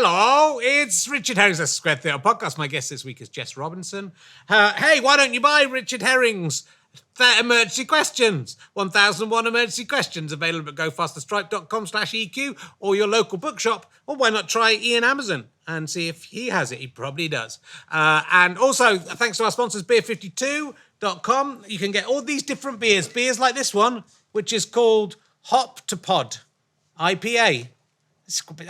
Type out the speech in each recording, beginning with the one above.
Hello, it's Richard Herring's Leicester Square Theatre podcast. My guest this week is Jess Robinson. Hey, why don't you buy Richard Herring's emergency questions? 1001 emergency questions available at gofasterstripe.com/EQ or your local bookshop. Or why not try Ian Amazon and see if he has it? He probably does. And also, thanks to our sponsors, beer52.com, you can get all these different beers. Beers like this one, which is called Hop to Pod IPA.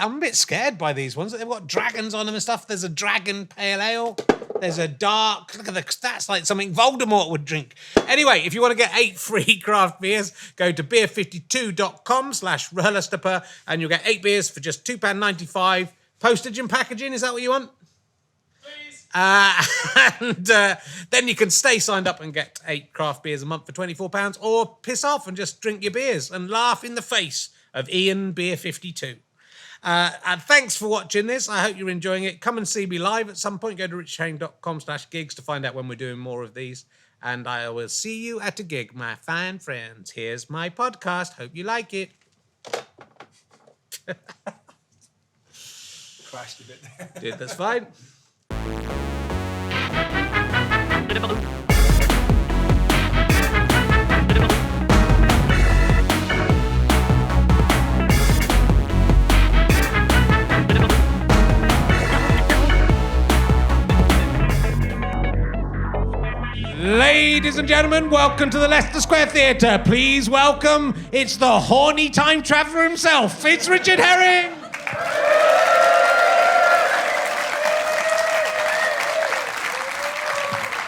I'm a bit scared by these ones. They've got dragons on them and stuff. There's a dragon pale ale. There's a dark. Look at the. That's like something Voldemort would drink. Anyway, if you want to get 8 free craft beers, go to beer52.com/RHLSTP and you'll get 8 beers for just £2.95. Postage and packaging. Is that what you want? Please. And then you can stay signed up and get 8 craft beers a month for £24, or piss off and just drink your beers and laugh in the face of Ian Beer 52. And thanks for watching this. I hope you're enjoying it. Come and see me live at some point. Go to richardherring.com/gigs to find out when we're doing more of these. And I will see you at a gig, my fine friends. Here's my podcast. Hope you like it. Crashed a bit there. Dude, that's fine. Ladies and gentlemen, welcome to the Leicester Square Theatre. Please welcome, it's the horny time traveller himself. It's Richard Herring.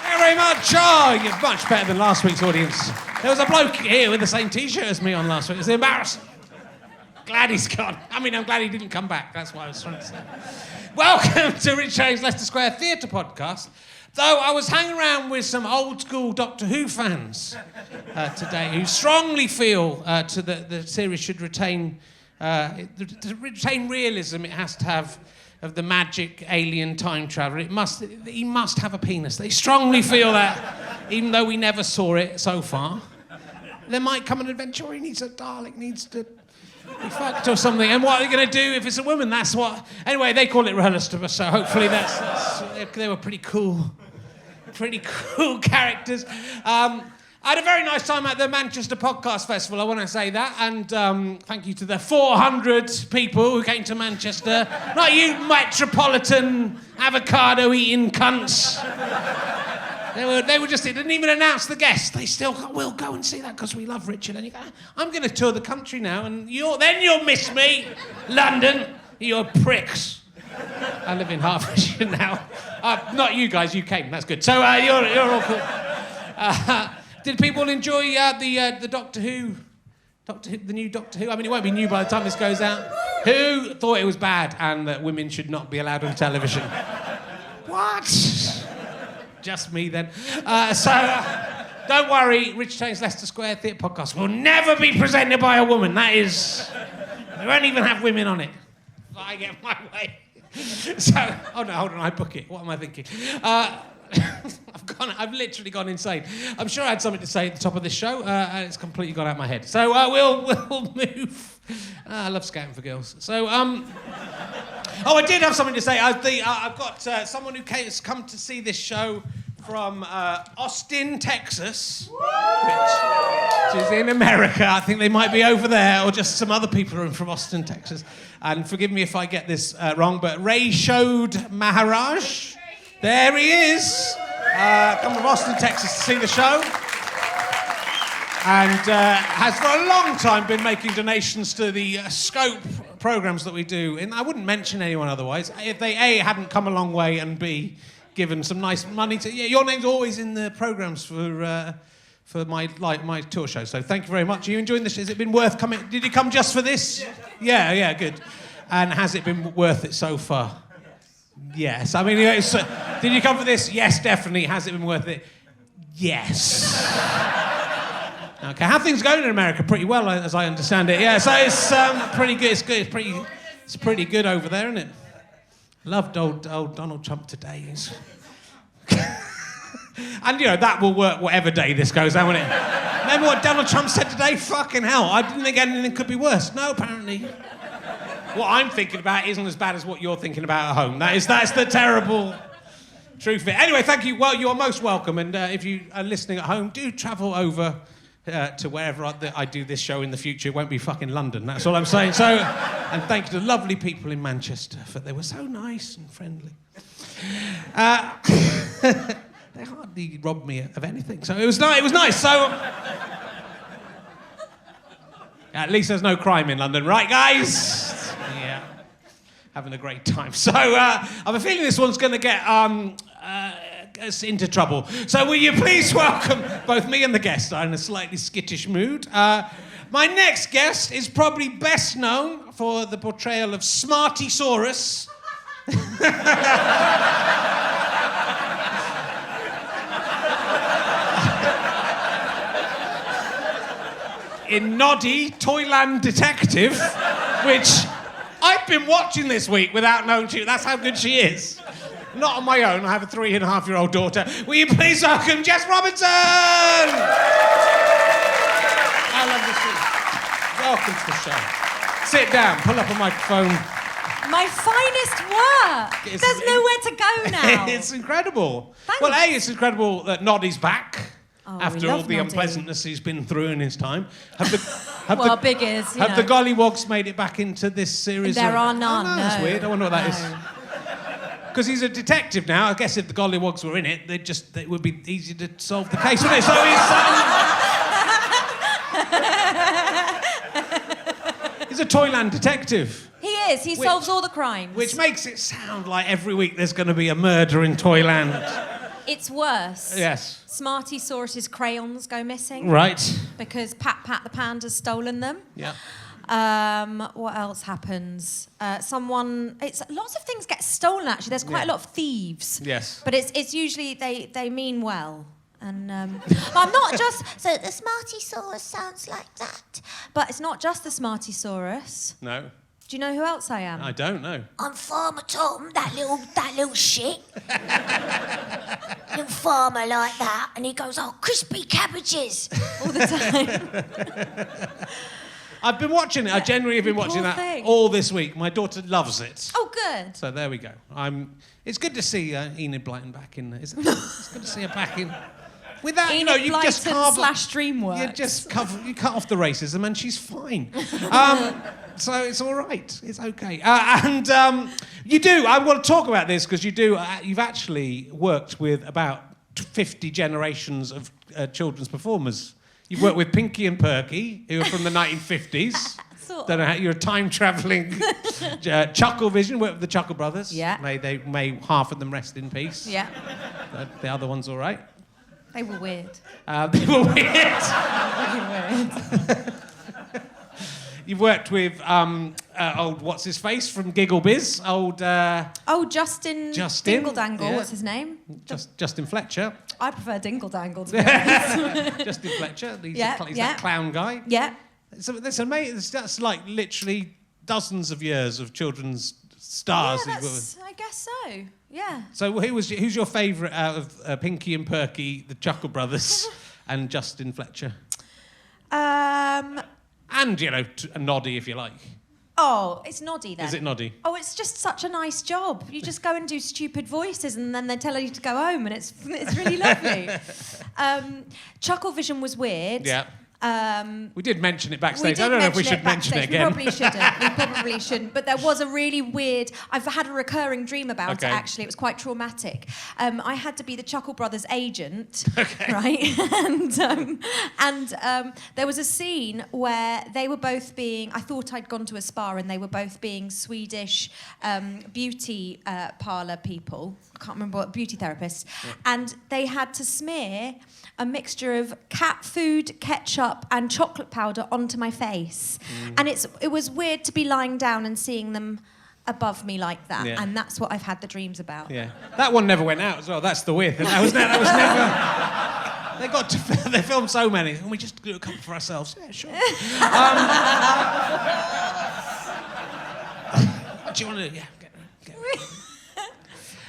Thank you very much. Oh, you're much better than last week's audience. There was a bloke here with the same T-shirt as me on last week. It's embarrassing. Glad he's gone. I mean, I'm glad he didn't come back. That's what I was trying to say. Welcome to Richard Herring's Leicester Square Theatre podcast. Though I was hanging around with some old-school Doctor Who fans today who strongly feel the series should retain realism. It has to have of the magic alien time traveler. He must have a penis. They strongly feel that, even though we never saw it so far. There might come an adventure where he needs to be fucked or something. And what are they going to do if it's a woman? That's what... Anyway, they call it RHLSTP, so hopefully they were pretty cool. Pretty cool characters. I had a very nice time at the Manchester Podcast Festival, I want to say that. And thank you to the 400 people who came to Manchester. Not you metropolitan avocado-eating cunts. They were just... They didn't even announce the guests. They still will go and see that because we love Richard. And you go, I'm going to tour the country now, and you'll miss me. London, you're pricks. I live in Hertfordshire now. Not you guys, you came. That's good. So you're all cool. Did people enjoy the Doctor Who, the new Doctor Who? I mean, it won't be new by the time this goes out. Who thought it was bad and that women should not be allowed on television? What? Just me then. Don't worry, Richard Herring's Leicester Square Theatre podcast will never be presented by a woman. That is... They won't even have women on it. I get my way. Hold on, I book it. What am I thinking? I've literally gone insane. I'm sure I had something to say at the top of this show, and it's completely gone out of my head. So we'll move. I love scouting for girls. So I did have something to say. I've got someone who has come to see this show from Austin, Texas, which is in America. I think they might be over there, or just some other people are from Austin, Texas. And forgive me if I get this wrong, but Ray Shode Maharaj, there he is, come from Austin, Texas to see the show, and has for a long time been making donations to the Scope programmes that we do. And I wouldn't mention anyone otherwise, if they A, hadn't come a long way, and B, given some nice money to... Yeah, your name's always in the programmes for my tour show. So thank you very much. Are you enjoying this? Has it been worth coming? Did you come just for this? Yeah, good. And has it been worth it so far? Yes. I mean, did you come for this? Yes, definitely. Has it been worth it? Yes. Okay. How are things going in America? Pretty well, as I understand it. Yeah. So it's pretty good. It's good. It's pretty good over there, isn't it? Loved old Donald Trump today. And, that will work whatever day this goes out, won't it? Remember what Donald Trump said today? Fucking hell, I didn't think anything could be worse. No, apparently. what I'm thinking about isn't as bad as what you're thinking about at home. That's the terrible truth of it. Anyway, thank you. Well, you are most welcome. And if you are listening at home, do travel over to wherever I do this show in the future. It won't be fucking London, that's all I'm saying. So, and thank you to the lovely people in Manchester, for they were so nice and friendly. They hardly robbed me of anything, so it was nice. So, at least there's no crime in London, right, guys? Yeah, having a great time. So, I have a feeling this one's going to get us into trouble. So will you please welcome both me and the guest? I'm in a slightly skittish mood. My next guest is probably best known for the portrayal of Smartysaurus. In Noddy, Toyland Detective, which I've been watching this week without knowing she... That's how good she is. Not on my own, I have a 3.5-year-old daughter. Will you please welcome Jess Robinson? I love to see you. Welcome to the show. Sit down, pull up a microphone. My finest work. There's nowhere to go now. It's incredible. Thanks. Well, it's incredible that Noddy's back. Oh, After all the Noddy. unpleasantness he's been through in his time. Big is, you Have know. the Gollywogs made it back into this series? There are none, Oh, no. That's weird. I wonder what that is. Because he's a detective now. I guess if the Gollywogs were in it, it would be easy to solve the case, wouldn't it? So he's a Toyland detective. He is. He solves all the crimes. Which makes it sound like every week there's going to be a murder in Toyland. It's worse. Yes. Smartysaurus's crayons go missing. Right. Because Pat the Panda's stolen them. Yeah. What else happens? Lots of things get stolen, actually. There's quite a lot of thieves. Yes. But it's usually they mean well. And but I'm not just... So the Smartysaurus sounds like that. But it's not just the Smartysaurus. No. Do you know who else I am? I don't know. I'm Farmer Tom, that little shit. Little farmer like that, and he goes, "Oh, crispy cabbages." All the time. I've been watching it. I generally have been watching that all this week. My daughter loves it. Oh, good. So there we go. It's good to see Enid Blyton back in there. It's good to see her back in. With that, Enid you just Blyton / DreamWorks. You cut off the racism and she's fine. So it's all right. It's okay. You do. I want to talk about this because you do. You've actually worked with about 50 generations of children's performers. You've worked with Pinky and Perky, who are from the 1950s. Don't know how, you're a time-travelling Chuckle Vision. Worked with the Chuckle Brothers. Yeah. May half of them rest in peace. Yeah. The other one's all right. They were weird. They were weird. You've worked with old what's-his-face from Giggle Biz, Justin Dingle Dangle, what's his name? Justin Fletcher. I prefer Dingle Dangle, to be honest. Justin Fletcher, he's Yeah. that clown guy. Yeah. So that's amazing. That's like literally dozens of years of children's stars. Yeah, I guess so. Yeah. So who's your favourite out of Pinky and Perky, the Chuckle Brothers, and Justin Fletcher? And, a Noddy, if you like. Oh, it's Noddy then. Is it Noddy? Oh, it's just such a nice job. You just go and do stupid voices and then they tell you to go home and it's really lovely. Chuckle Vision was weird. Yeah. We did mention it backstage. I don't know if we should mention it again. We probably shouldn't. But there was a really weird... I've had a recurring dream about it, actually. It was quite traumatic. I had to be the Chuckle Brothers agent, right? and there was a scene where they were both being... I thought I'd gone to a spa and they were both being Swedish beauty parlour people. I can't remember what, beauty therapists. Yeah. And they had to smear a mixture of cat food, ketchup and chocolate powder onto my face. And it was weird to be lying down and seeing them above me like that. Yeah. And that's what I've had the dreams about. Yeah. That one never went out as well. That's the weird thing. That was never... They filmed so many. Can we just do a couple for ourselves? Yeah, sure. What do you want to do? Yeah, get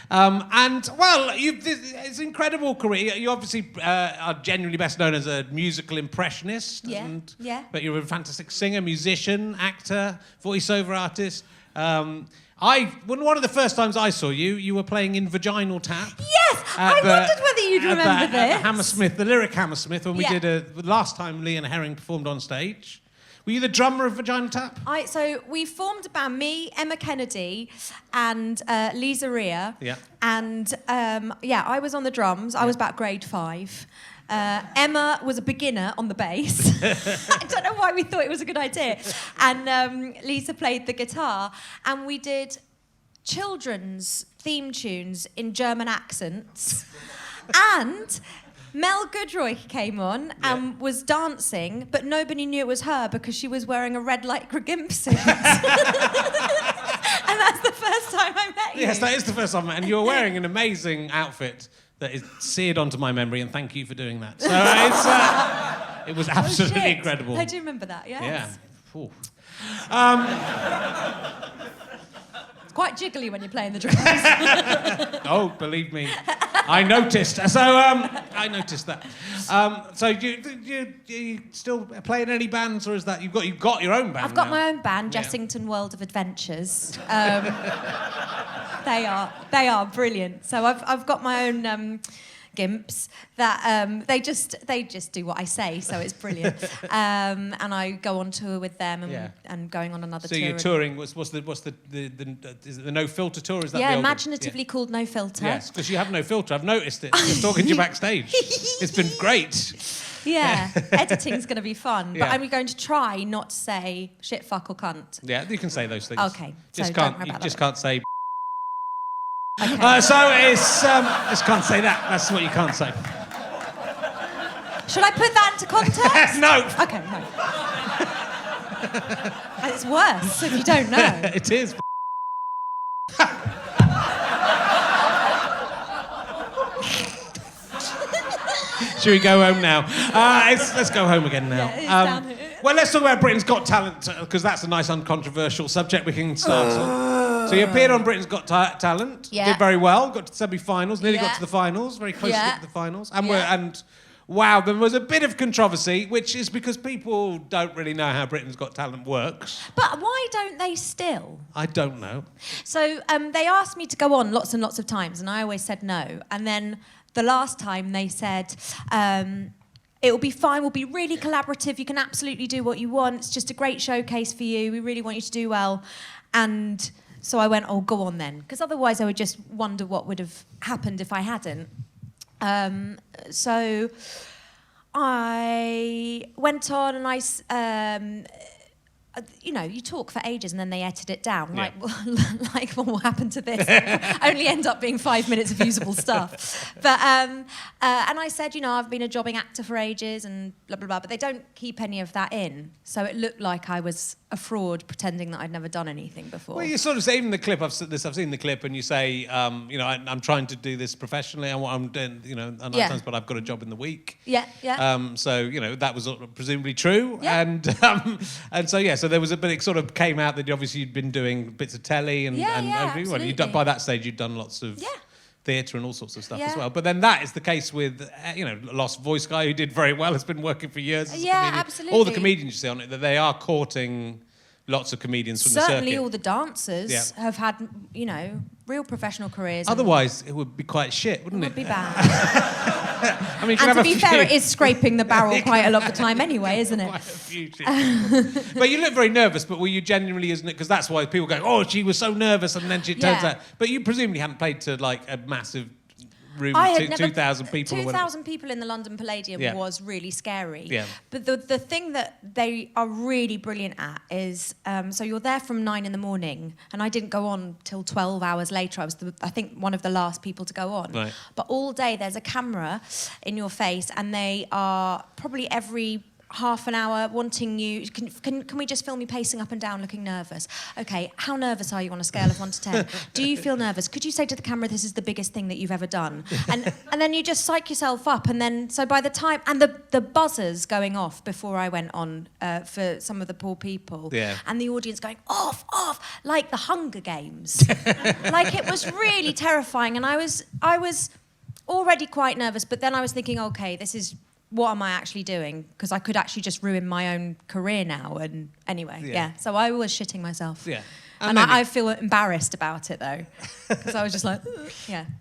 And, well, it's an incredible career. You obviously are genuinely best known as a musical impressionist. Yeah. But you're a fantastic singer, musician, actor, voiceover artist. One of the first times I saw you, you were playing in Vaginal Tap. Yes! I wondered whether you'd remember this. At Hammersmith, the lyric Hammersmith, when we did the last time Lee and Herring performed on stage. Were you the drummer of Vaginal Tap? So we formed a band, me, Emma Kennedy, and Lisa Ria. Yeah. And I was on the drums. I was about grade 5. Emma was a beginner on the bass. I don't know why we thought it was a good idea. And Lisa played the guitar. And we did children's theme tunes in German accents. And Mel Goodroy came on and was dancing, but nobody knew it was her because she was wearing a red lycra gimp suit. And that's the first time I met you. Yes, that is the first time I met you. And you're wearing an amazing outfit that is seared onto my memory, and thank you for doing that. So it was absolutely incredible. I do remember that, yes. Yeah. Ooh. It's quite jiggly when you're playing the drums. Oh, believe me, I noticed. So I noticed that. So you still play in any bands, or is that you've got your own band? I've got now? my own band, Jessington World of Adventures. They are brilliant. So I've got my own gimps that they just do what I say, so it's brilliant. And I go on tour with them and going on another tour. So you're touring. What's the is it the No Filter tour? Is that the imaginatively called No Filter? Yes, because you have no filter. I've noticed it. Just talking to you backstage. It's been great. Yeah, editing's going to be fun, but Yeah. I'm going to try not to say shit, fuck or cunt. Yeah, you can say those things. Okay, Just so can't. don't worry You about just that. can't say. Okay. So it's just can't say that. That's what you can't say. Should I put that into context? No. Okay, no. It's worse if you don't know. It is. Should we go home now? Let's go home again now. Yeah, it's down here. Well, let's talk about Britain's Got Talent, because that's a nice uncontroversial subject we can start on. So you appeared on Britain's Got Talent, Yeah. did very well, got to semi-finals, nearly got Yeah. to the finals, very close to Yeah. get to the finals. Yeah. And wow, there was a bit of controversy, which is because people don't really know how Britain's Got Talent works. But why don't they still? I don't know. So they asked me to go on lots and lots of times, and I always said no. And then the last time they said, it will be fine, we'll be really collaborative, you can absolutely do what you want, it's just a great showcase for you, we really want you to do well. And so I went, oh, go on then, because otherwise I would just wonder what would have happened if I hadn't. So I went on and you talk for ages and then they edit it down. Yeah. Like what will happen to this? Only end up being 5 minutes of usable stuff. But and I said, I've been a jobbing actor for ages and blah blah blah. But they don't keep any of that in, so it looked like I was a fraud pretending that I'd never done anything before. Well, you sort of say, even the clip, I've seen the clip, and you say, I'm trying to do this professionally, and what I'm doing, but I've got a job in the week. Yeah. So, that was presumably true. Yeah. And so there was a bit, it sort of came out that obviously you'd been doing bits of telly and absolutely. by that stage you'd done lots of theatre and all sorts of stuff as Yeah. well. But then that is the case with, Lost Voice guy who did very well, has been working for years as a comedian. Absolutely. All the comedians you see on it, that they are courting lots of comedians from the circuit. Certainly all the dancers have had, real professional careers. Otherwise, it would be quite shit, wouldn't It it? would be bad. I mean, And to be fair, it is scraping the barrel quite a lot of the time anyway, isn't it? Quite a few But you look very nervous, but were you genuinely, isn't it? Because that's why people go, oh, she was so nervous, and then she turns out. But you presumably hadn't played to like a massive room of 2,000 people. 2,000 people in the London Palladium was really scary. Yeah. But the thing that they are really brilliant at is, so you're there from 9 in the morning, and I didn't go on till 12 hours later. I was, I think, one of the last people to go on. Right. But all day there's a camera in your face, and they are probably every half an hour wanting you. Can we just film you pacing up and down, looking nervous? Okay, how nervous are you on a scale of 1 to 10? Do you feel nervous? Could you say to the camera, this is the biggest thing that you've ever done? And then you just psych yourself up, and then so by the time and the buzzers going off before I went on for some of the poor people, and the audience going off, like the Hunger Games, like it was really terrifying, and I was already quite nervous, but then I was thinking, okay, this is. What am I actually doing? Because I could actually just ruin my own career now. And anyway, so I was shitting myself. Yeah. And I feel embarrassed about it, though. Because I was just like,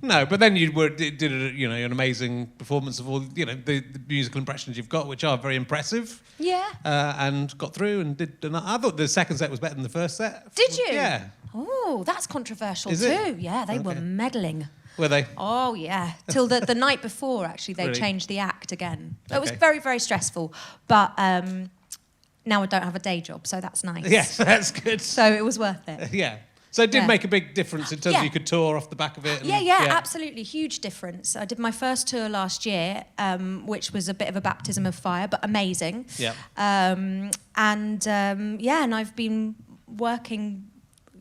No, but then you did an amazing performance of all, the musical impressions you've got, which are very impressive. Yeah. And got through and did. And I thought the second set was better than the first set. Did you? Yeah. Oh, that's controversial Is too. it? Yeah, they were meddling. Were they? Oh, yeah. Till the night before, actually, they Really? changed the act again. Okay. It was very, very stressful. But now I don't have a day job, so that's nice. Yes, that's good. So it was worth it. Yeah. So it did make a big difference in terms of you could tour off the back of it. And, yeah, absolutely. Huge difference. I did my first tour last year, which was a bit of a baptism of fire, but amazing. Yeah. And I've been working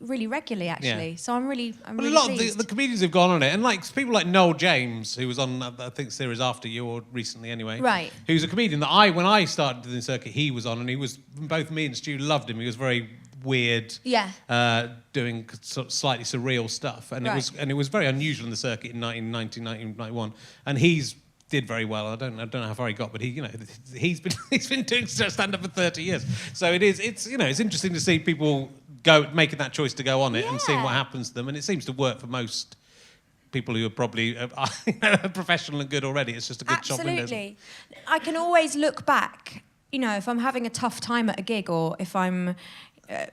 really regularly, actually. Yeah. So I'm really a lot pleased. of the comedians have gone on it, and like people like Noel James, who was on I think series after you or recently anyway. Right. Who's a comedian that when I started doing the circuit, he was on, and he was both me and Stu loved him. He was very weird. Yeah. Doing sort of slightly surreal stuff, and it was very unusual in the circuit in 1991, and he's did very well. I don't know how far he got, but he's been doing stand up for 30 years. So it's interesting to see people making that choice to go on it and seeing what happens to them, and it seems to work for most people who are probably professional and good already. It's just a good shop window. Absolutely. I can always look back, if I'm having a tough time at a gig, or if I'm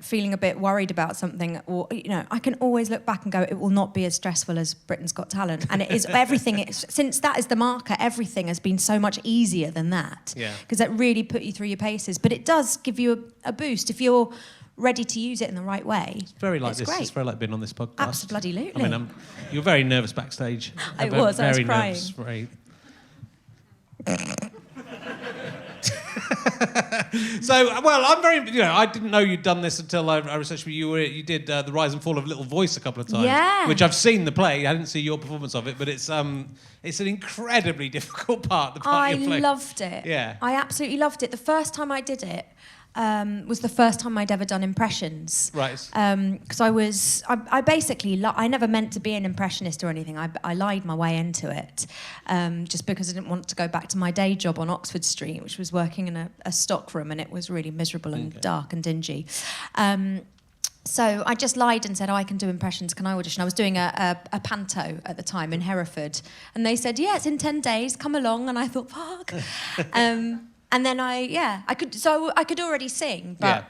feeling a bit worried about something, or I can always look back and go, it will not be as stressful as Britain's Got Talent. And it is everything. Since that is the marker, everything has been so much easier than that. Yeah. Because that really put you through your paces. But it does give you a boost if you're ready to use it in the right way. It's very like this. Great. It's very like being on this podcast. Absolutely. I mean, you were very nervous backstage. I was very crying. Nervous, very... So, I'm very, I didn't know you'd done this until I researched you. You did The Rise and Fall of Little Voice a couple of times. Yeah. Which I've seen the play. I didn't see your performance of it, but it's an incredibly difficult part, the part you're playing. I loved it. Yeah. I absolutely loved it. The first time I did it was the first time I'd ever done impressions. Right. Because I basically, I never meant to be an impressionist or anything. I lied my way into it, just because I didn't want to go back to my day job on Oxford Street, which was working in a stock room, and it was really miserable and dark and dingy. So I just lied and said, I can do impressions, can I audition? I was doing a panto at the time in Hereford, and they said, yeah, it's in 10 days, come along. And I thought, fuck. And then I could already sing, but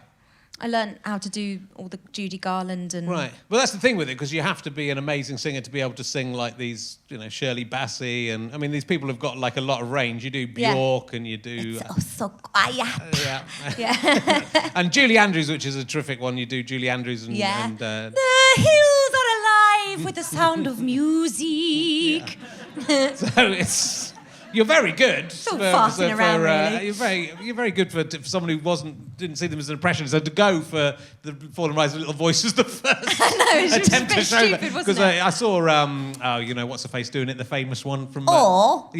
I learned how to do all the Judy Garland and... Right. Well, that's the thing with it, because you have to be an amazing singer to be able to sing like these, Shirley Bassey, and I mean, these people have got like a lot of range. You do Bjork and you do... It's so quiet. Yeah. Yeah. And Julie Andrews, which is a terrific one. You do Julie Andrews and... Yeah. And, the hills are alive with the sound of music. So it's... You're very good. Still farting around, really. You're very good for someone who didn't see them as an impressionist. So to go for the Fall and Rise of Little Voice was the first attempt to show that. Because I saw, what's her face doing it, the famous one from. Jane.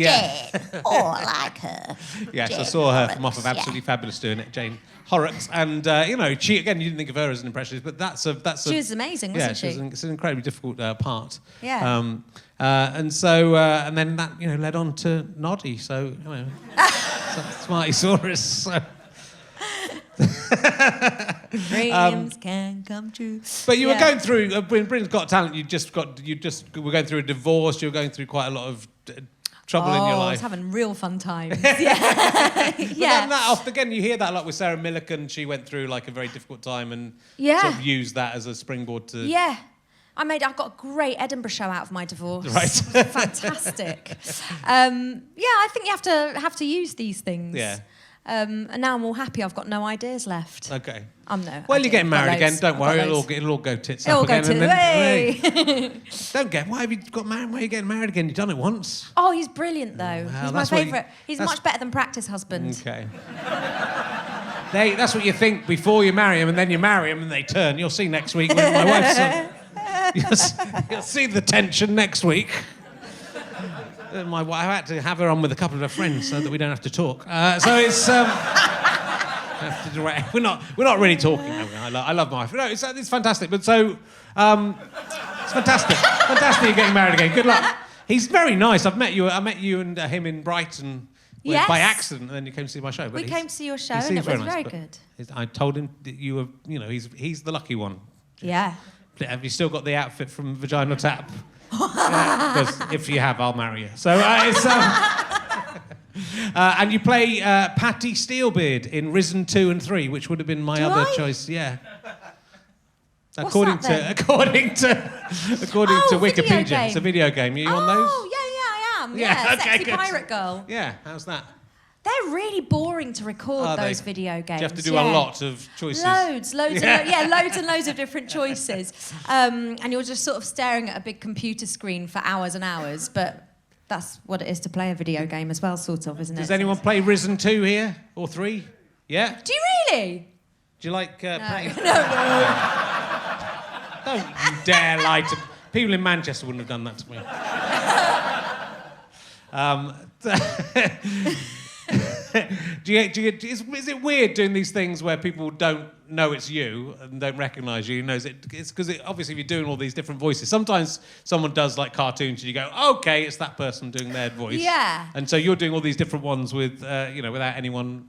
Like her. Yes, Jane I saw her Horrocks, from off of Absolutely Fabulous doing it, Jane Horrocks, and she again. You didn't think of her as an impressionist, but she was amazing, wasn't she? It's an incredibly difficult part. Yeah. And then that led on to Noddy. So Smartysaurus. So. Dreams can come true. But you were going through when Britain's Got Talent. You were going through a divorce. You were going through quite a lot of trouble in your life. I was having real fun times. Yeah. But then that often, again, you hear that a lot with Sarah Millican. She went through like a very difficult time and sort of used that as a springboard to. Yeah. I got a great Edinburgh show out of my divorce. Right. Fantastic. I think you have to use these things. Yeah. And now I'm all happy. I've got no ideas left. Okay. I'm no. Well, you're getting married again. Don't worry. Loads. It'll all go tits It'll up go again. to Hey. Don't get. Why have you got married? Why are you getting married again? You've done it once. Oh, he's brilliant though. Wow, He's my that's what favourite. He's much better than practice husband. Okay. That's what you think before you marry him, and then you marry him, and they turn. You'll see next week when my wife's on. You'll see the tension next week. My wife, I had to have her on with a couple of her friends so that we don't have to talk. So it's. We're not really talking. I love my wife. No, it's fantastic. But so, it's fantastic. Fantastic you're getting married again. Good luck. He's very nice. I met you and him in Brighton by accident, and then you came to see my show. But we came to see your show, and it was very good. I told him that you were, he's the lucky one. Yeah. Have you still got the outfit from Vaginal Tap? Because if you have, I'll marry you. So it's. And you play Patty Steelbeard in Risen 2 and 3, which would have been my other choice. Yeah. According to Wikipedia, game. It's a video game. Are you on those? Oh, yeah, I am. Yeah, Yeah, okay, Sexy good. Pirate Girl. Yeah. How's that? They're really boring to record, those video games. Do you have to do a lot of choices? Loads and loads of different choices. And you're just sort of staring at a big computer screen for hours and hours, but that's what it is to play a video game as well, sort of, isn't it? Does anyone play Risen 2 here? Or 3? Yeah? Do you really? Do you like Patty? No. Don't you dare lie to... People in Manchester wouldn't have done that to me. Is it weird doing these things where people don't know it's you and don't recognise you? It's because obviously if you're doing all these different voices, sometimes someone does like cartoons and you go, okay, it's that person doing their voice. Yeah. And so you're doing all these different ones with, without anyone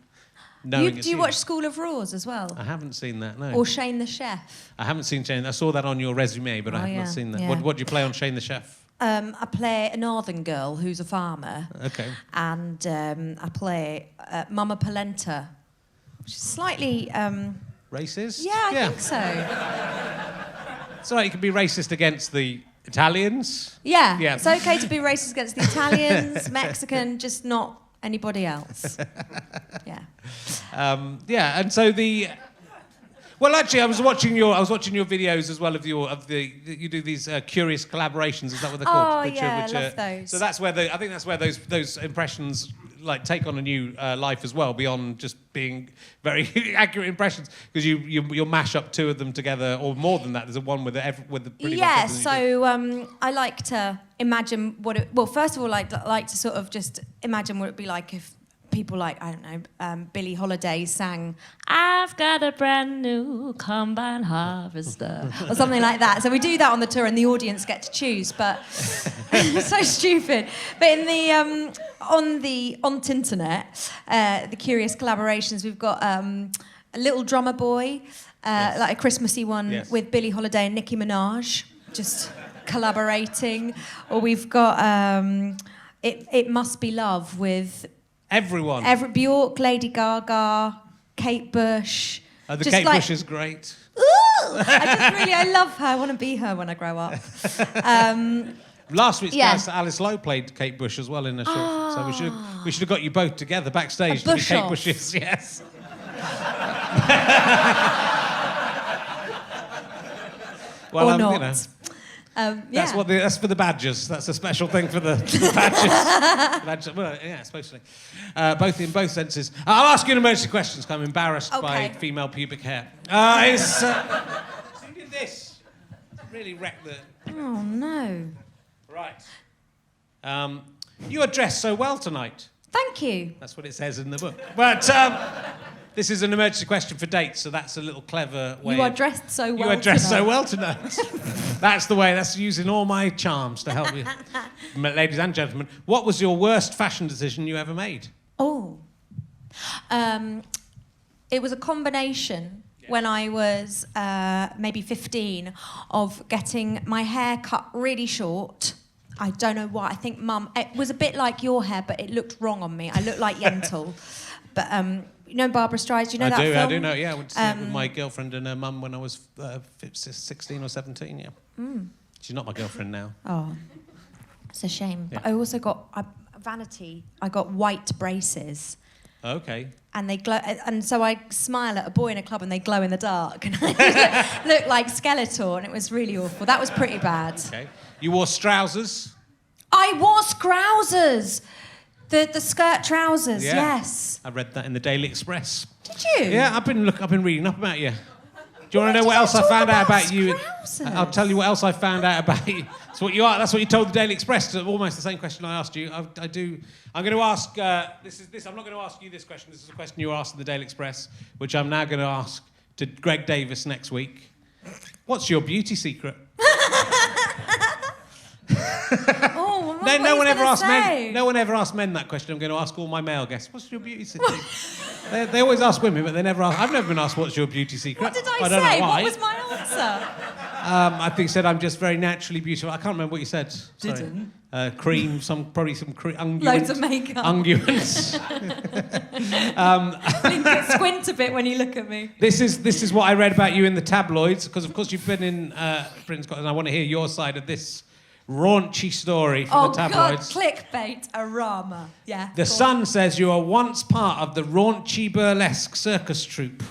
knowing it's Do you watch School of Raws as well? I haven't seen that, no. Or Shane the Chef? I haven't seen Shane. I saw that on your resume, but I have not seen that. Yeah. What do you play on Shane the Chef? I play a northern girl who's a farmer. Okay. And I play Mama Polenta, which is slightly... Racist? Yeah, I think so. It's all right, you can be racist against the Italians. Yeah, Yeah. It's okay to be racist against the Italians, Mexican, just not anybody else. Yeah. And so the... Well, actually, I was watching your videos as well you do these curious collaborations. Is that what they're called? Oh, I love those. So that's where I think that's where those impressions like take on a new life as well, beyond just being very accurate impressions, because you'll mash up two of them together, or more than that. There's one with the pretty much everything so I like to imagine first of all, I like to sort of just imagine what it'd be like if people like, I don't know, Billie Holiday sang, "I've got a brand new combine harvester," or something like that. So we do that on the tour and the audience get to choose, but so stupid. But in the on Tinternet, the curious collaborations, we've got a Little Drummer Boy, like a Christmassy one with Billie Holiday and Nicki Minaj, just collaborating. Or we've got It Must Be Love with everyone. Bjork, Lady Gaga, Kate Bush. The Kate Bush is great. Ooh! I love her. I want to be her when I grow up. Last week's guest, Alice Lowe, played Kate Bush as well in a show. So we should have got you both together backstage to be Kate Bushes. Yes. Well, or not. You know. That's for the badgers. That's a special thing for the badgers. Well, yeah, supposedly. In both senses. I'll ask you an emergency question, because I'm embarrassed by female pubic hair. So you did this. Really wrecked the... Oh, no. Right. You are dressed so well tonight. Thank you. That's what it says in the book. But this is an emergency question for dates, so that's a little clever way. You are dressed so well. You are dressed so well tonight. That's the way. That's using all my charms to help you, ladies and gentlemen. What was your worst fashion decision you ever made? Oh, it was a combination when I was maybe 15 of getting my hair cut really short. I don't know why. I think Mum... It was a bit like your hair, but it looked wrong on me. I looked like Yentl. But you know Barbara Streisand? Do you know that film? I do know, yeah. I went to see it with my girlfriend and her mum when I was 16 or 17, yeah. Mm. She's not my girlfriend now. Oh, it's a shame. Yeah. But I also got vanity. I got white braces. Okay. And they glow, and so I smile at a boy in a club and they glow in the dark, and I look like Skeletor, and it was really awful. That was pretty bad. Okay. You wore trousers? I wore trousers, the skirt trousers. Yeah. Yes. I read that in the Daily Express. Did you? Yeah, I've been reading up about you. Do you want to know Why what did else you I talk found out about about you? trousers? I'll tell you what else I found out about you. That's what you are. That's what you told the Daily Express. Almost the same question I asked you. I'm going to ask. This. I'm not going to ask you this question. This is a question you asked in the Daily Express, which I'm now going to ask to Greg Davis next week. What's your beauty secret? Oh, No one ever asked men. No one ever asked men that question. I'm going to ask all my male guests. What's your beauty secret? they always ask women, but they never ask. I've never been asked what's your beauty secret. What did I don't know say? why. What was my answer? I think you said I'm just very naturally beautiful. I can't remember what you said. Sorry. Didn't. Cream, probably some unguent. Loads of makeup. Unguents. Squint a bit when you look at me. This is what I read about you in the tabloids, because of course you've been in Britain's Got, and I want to hear your side of this raunchy story from the tabloids. Oh God, clickbait, a rama. Yeah. The Sun says you were once part of the raunchy burlesque circus troupe,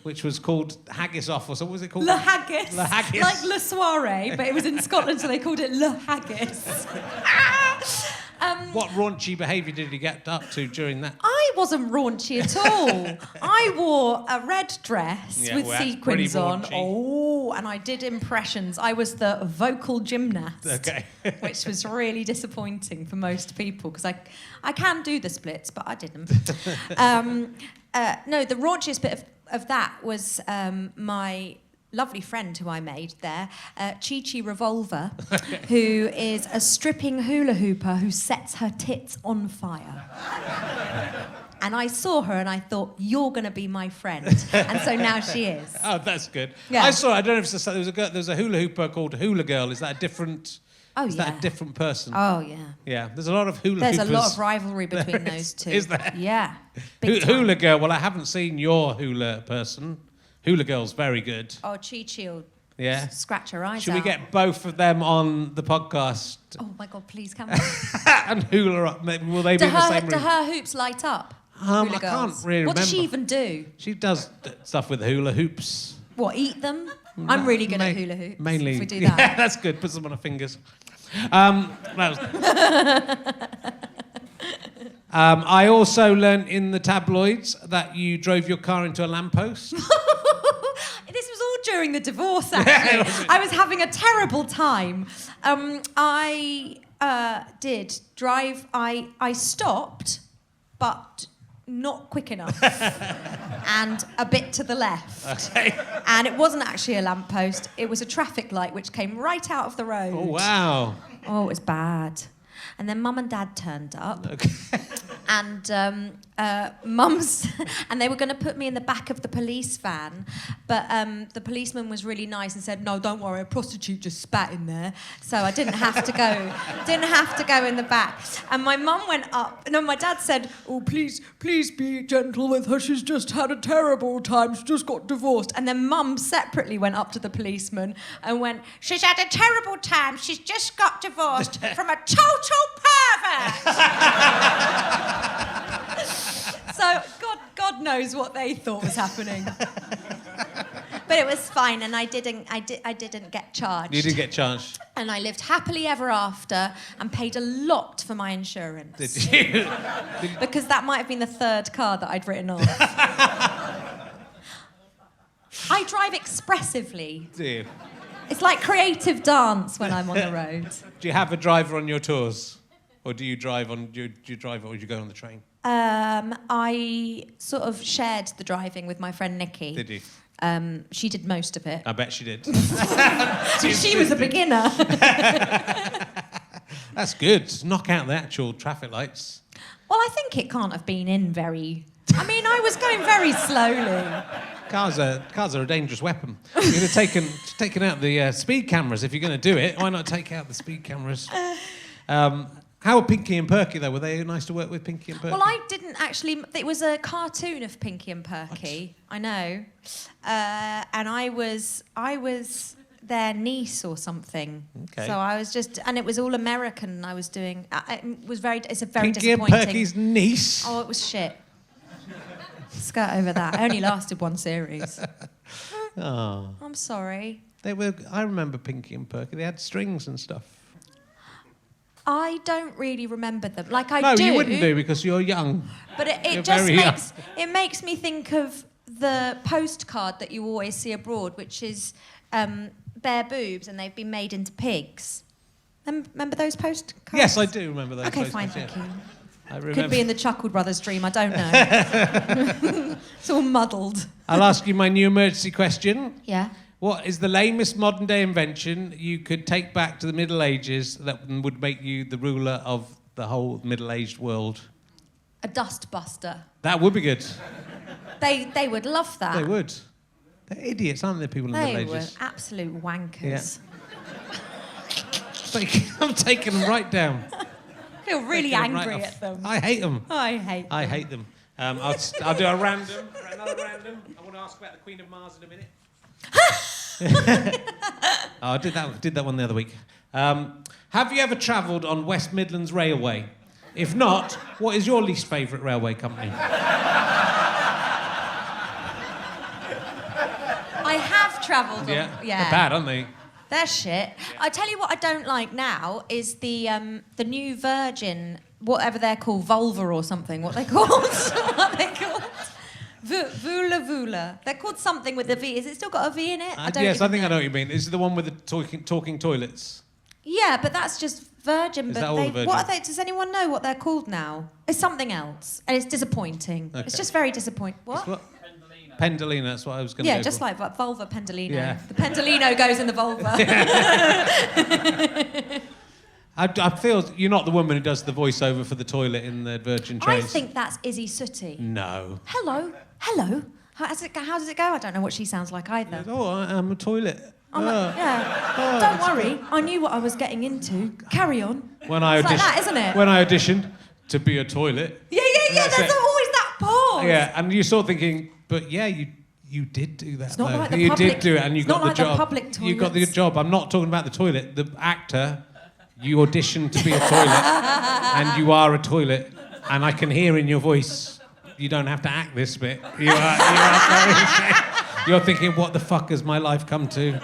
which was called Haggis Off, or so what was it called? Le Haggis. Le Haggis. Like Le Soiree, but it was in Scotland, so they called it Le Haggis. What raunchy behaviour did you get up to during that? I wasn't raunchy at all. I wore a red dress with well, that's sequins pretty on. raunchy. Oh, and I did impressions. I was the vocal gymnast. Okay. Which was really disappointing for most people, because I can do the splits, but I didn't. No, the raunchiest bit of that was my lovely friend who I made there, Chi Chi Revolver, who is a stripping hula hooper who sets her tits on fire. And I saw her and I thought, you're going to be my friend. And so now she is. Oh, that's good. Yeah. I don't know if there was a hula hooper called Hula Girl. Is that a different... Oh, is that a different person? Oh, yeah. Yeah, there's a lot of hula There's hoopers. a lot of rivalry between those two. Is there? Yeah. Big time. Hula Girl, well, I haven't seen your hula person. Hula Girl's very good. Oh, Chi Chi will Yeah. scratch her eyes Should out. we get both of them on the podcast? Oh, my God, please, can we? And hula up? Will they be in the same room? Do her hoops light up? I Hula can't girls? really What does she remember. even do? She does stuff with hula hoops. What, eat them? I'm really good at hula hoops. Mainly. If we do that. Yeah, that's good. Put some on her fingers. I also learnt in the tabloids that you drove your car into a lamppost. This was all during the divorce, actually. I was having a terrible time. I did drive. I stopped, but not quick enough. And a bit to the left. Okay. And it wasn't actually a lamppost. It was a traffic light which came right out of the road. Oh, wow. Oh, it was bad. And then Mum and Dad turned up. Okay. And Mum's... and they were going to put me in the back of the police van. But the policeman was really nice and said, no, don't worry, a prostitute just spat in there. So I didn't have to go. Didn't have to go in the back. And my mum went up. No, my dad said, oh, please be gentle with her. She's just had a terrible time. She just got divorced. And then Mum separately went up to the policeman and went, she's had a terrible time. She's just got divorced from a total pervert. So God knows what they thought was happening. But it was fine, and I didn't get charged. You didn't get charged. And I lived happily ever after and paid a lot for my insurance. Did you? Because that might have been the third car that I'd written off. I drive expressessively. Do you? It's like creative dance when I'm on the road. Do you have a driver on your tours? Or do you drive on? Do you drive or do you go on the train? I sort of shared the driving with my friend Nikki. Did you? She did most of it. I bet she did. She was a beginner. That's good. Knock out the actual traffic lights. Well, I think it can't have been in very... I mean, I was going very slowly. Cars are a dangerous weapon. You could have taken out the speed cameras if you're going to do it. Why not take out the speed cameras? How were Pinky and Perky, though? Were they nice to work with, Pinky and Perky? Well, I didn't actually... It was a cartoon of Pinky and Perky. What? I know. And I was their niece or something. Okay. So I was just... And it was all American I was doing... It's a very Pinky and disappointing... Perky's niece? Oh, it was shit. skirt over that. It only lasted one series. Oh. I'm sorry. I remember Pinky and Perky. They had strings and stuff. I don't really remember them. Like I no, do. No, you wouldn't do because you're young. But You're it just very young. makes me think of the postcard that you always see abroad, which is bare boobs and they've been made into pigs. Remember those postcards? Yes, I do remember those. Okay, postcards, fine, thank you. I remember. Could be in the Chuckle Brothers dream, I don't know. It's all muddled. I'll ask you my new emergency question. Yeah. What is the lamest modern day invention you could take back to the Middle Ages that would make you the ruler of the whole middle-aged world? A dust buster. That would be good. They would love that. They would. They're idiots, aren't they, people in the They Middle were Ages? absolute wankers. I'm taking them right down. I feel really Taking them angry right at off. them. I hate them. I hate them. I'll do another random. I want to ask about the Queen of Mars in a minute. I did that one the other week. Have you ever travelled on West Midlands Railway? If not, what is your least favourite railway company? I have travelled on... Yeah. They're bad, aren't they? They're shit. I tell you what I don't like now is the new Virgin, whatever they're called, Vulva or something. What they called? What they called? Vula. They're called something with a V. Is it still got a V in it? Yes, I think I know what you mean. Is it the one with the talking toilets? Yeah, but that's just Virgin. Is but that all the Virgin? What are they? Does anyone know what they're called now? It's something else, and it's disappointing. Okay. It's just very disappointing. What? Pendolino, that's what I was going to Yeah, go just for. like vulva pendolino. Yeah. The pendolino goes in the vulva. I feel you're not the woman who does the voiceover for the toilet in the Virgin trains. I think that's Izzy Sooty. No. Hello. How does it go? I don't know what she sounds like either. Oh, I'm a toilet. Yeah. Don't worry. I knew what I was getting into. Carry on. When I It's like auditioned, that, isn't it? When I auditioned to be a toilet. Yeah. That's There's it. always that pause. Yeah, and you're sort of thinking, but yeah, you did do that. It's not though. like the you public- did do it, and you it's got not the like the job. public You got the toilets. job. I'm not talking about the toilet. The actor, you auditioned to be a toilet, and you are a toilet, and I can hear in your voice. You don't have to act this bit. You're thinking, what the fuck has my life come to?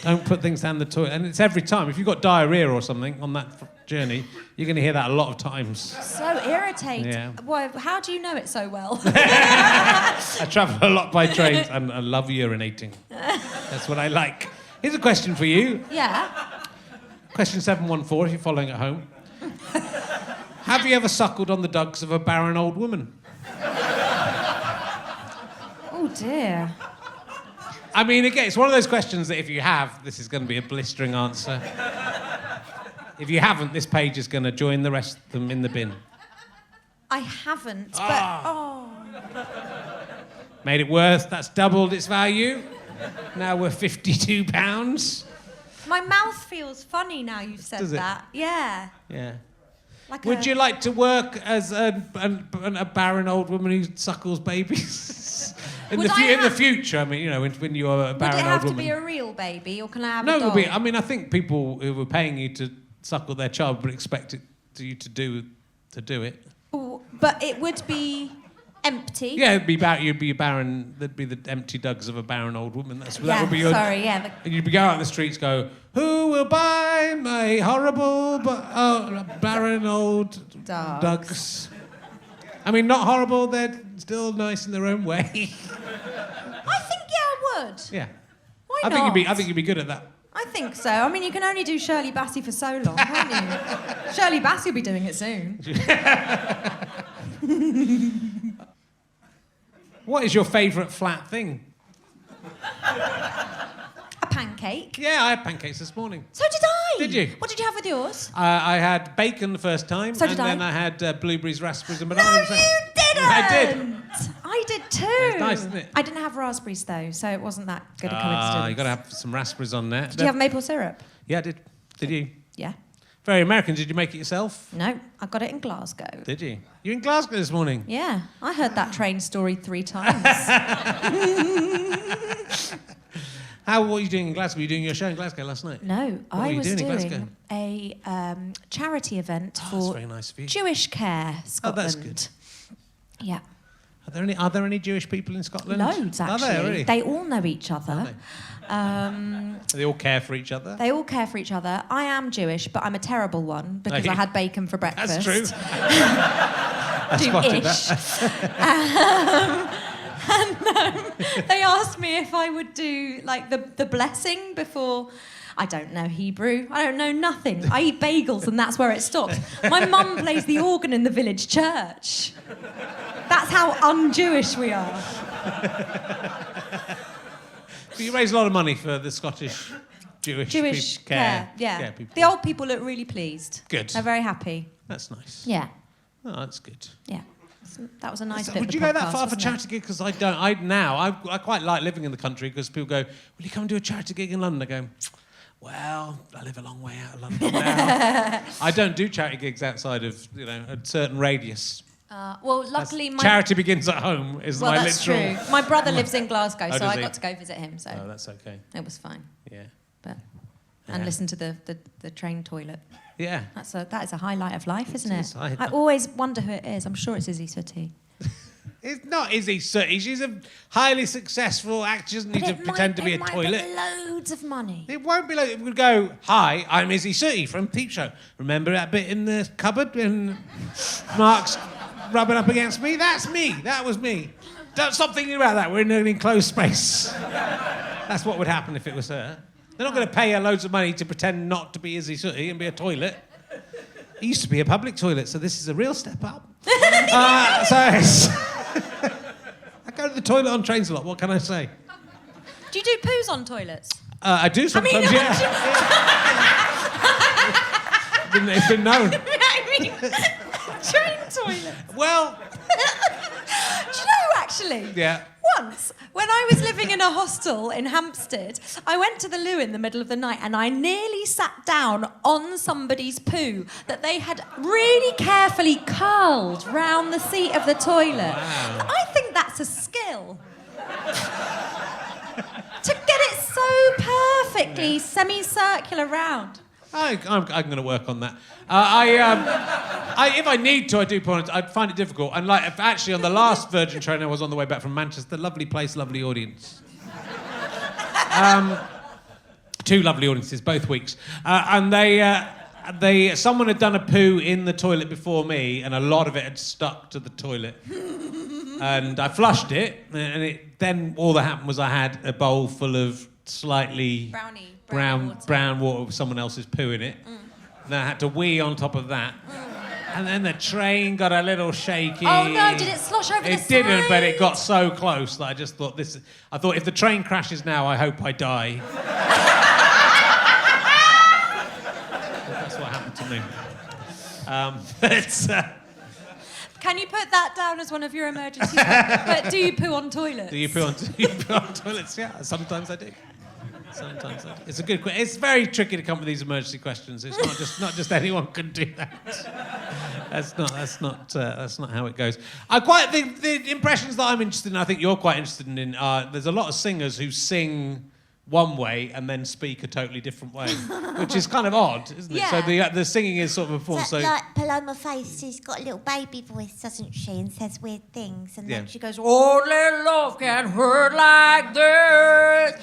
Don't put things down the toilet. And it's every time. If you've got diarrhea or something on that journey, you're going to hear that a lot of times. So irritating. Yeah. Why? How do you know it so well? I travel a lot by trains and I love urinating. That's what I like. Here's a question for you. Yeah. Question 714, if you're following at home. Have you ever suckled on the dugs of a barren old woman? Oh dear. I mean, again, it's one of those questions that if you have, this is going to be a blistering answer. If you haven't, this page is going to join the rest of them in the bin. I haven't, Made it worth. That's doubled its value. Now we're £52. my mouth feels funny now you've said Does it? that. Yeah. Yeah. Like Would you like to work as a barren old woman who suckles babies? In Would the I have- future, I mean, you know, when you're a Would barren it old have to woman. be a real baby, or can I have No, a it doll? would be. I mean, I think people who were paying you to suckle their child would expect you to do it. Ooh, but it would be empty. Yeah, you'd be barren. There'd be the empty dugs of a barren old woman. That would be your. Sorry, yeah. And you'd be going out in the streets, go, who will buy my horrible barren old dugs? I mean, not horrible. They're still nice in their own way. I think I would. Yeah. Why I not? think you'd be good at that. I think so. I mean, you can only do Shirley Bassey for so long, can't you? Shirley Bassey will be doing it soon. What is your favourite flat thing? A pancake. Yeah, I had pancakes this morning. So did I. Did you? What did you have with yours? I had bacon the first time, So did and I. then I had blueberries, raspberries, and No, bananas. you didn't. I did. I did too. It's nice, isn't it? I didn't have raspberries though, so it wasn't that good a coincidence. You got to have some raspberries on there. Did you have maple syrup? Yeah, I did. Did you? Yeah. Very American. Did you make it yourself? No, I got it in Glasgow. Did you? You in Glasgow this morning? Yeah, I heard that train story 3 times. What were you doing in Glasgow? Were you doing your show in Glasgow last night? No, What were I you was doing in doing Glasgow? a charity event That's for very nice of you. Jewish Care Oh, Scotland. that's good. Yeah. Are there any Jewish people in Scotland? Loads, actually. Are there, really? They all know each other. They all care for each other? They all care for each other. I am Jewish, but I'm a terrible one because I had bacon for breakfast. That's true. I spotted that. They asked me if I would do like the blessing before. I don't know Hebrew. I don't know nothing. I eat bagels and that's where it stops. My mum plays the organ in the village church. That's how un-Jewish we are. But you raise a lot of money for the Scottish Jewish care. Yeah. People. The old people look really pleased. Good. They're very happy. That's nice. Yeah. Oh, that's good. Yeah. That was a nice bit Would of you the go that podcast, far for wasn't it? charity gig? Because I don't. I quite like living in the country because people go, will you come and do a charity gig in London? I go, well, I live a long way out of London now. I don't do charity gigs outside of, a certain radius. Well, luckily my... Charity begins at home is my that's literal... true. My brother lives in Glasgow, so does I he? got to go visit him, so Oh, that's okay. it was fine. Yeah. And listen to the train toilet. Yeah. That is a highlight of life, isn't it? is. I always wonder who it is. I'm sure it's Izzy Sooty. It's not Izzy Sooty. She's a highly successful actor. She doesn't need to pretend to be a toilet. It might be loads of money. It won't be like it would go, hi, I'm Izzy Sooty from Peep Show. Remember that bit in the cupboard when Mark's rubbing up against me? That's me. That was me. Don't stop thinking about that. We're in an enclosed space. That's what would happen if it was her. They're not going to pay her loads of money to pretend not to be Izzy Sooty and be a toilet. It used to be a public toilet, so this is a real step up. I go to the toilet on trains a lot. What can I say? Do you do poos on toilets? I do sometimes, It's been known. Train toilet. Well... Do you know, actually? Yeah. Once, when I was living in a hostel in Hampstead, I went to the loo in the middle of the night and I nearly sat down on somebody's poo that they had really carefully curled round the seat of the toilet. Wow. I think that's a skill. To get it so perfectly semicircular round. I'm going to work on that. If I need to, I do porn. I find it difficult. And actually, on the last Virgin train, I was on the way back from Manchester. Lovely place, lovely audience. 2 lovely audiences, both weeks. And someone had done a poo in the toilet before me, and a lot of it had stuck to the toilet. And I flushed it, and then all that happened was I had a bowl full of slightly brown water with someone else's poo in it. And then I had to wee on top of that. And then the train got a little shaky. Oh no, did it slosh over the side? It didn't, but it got so close that I just thought I thought if the train crashes now, I hope I die. That's what happened to me. Can you put that down as one of your emergency? But do you poo on toilets? Do you poo on toilets? Yeah, sometimes I do. It's a good question. It's very tricky to come up with these emergency questions. It's not just anyone can do that. That's not how it goes. I quite think the impressions that I'm interested in, I think you're quite interested in, are there's a lot of singers who sing one way and then speak a totally different way, which is kind of odd, isn't it? Yeah. So the singing is sort of a performance. So, like Paloma Faith, she's got a little baby voice, doesn't she? And says weird things. And then Yeah. she goes, Only love can hurt like this.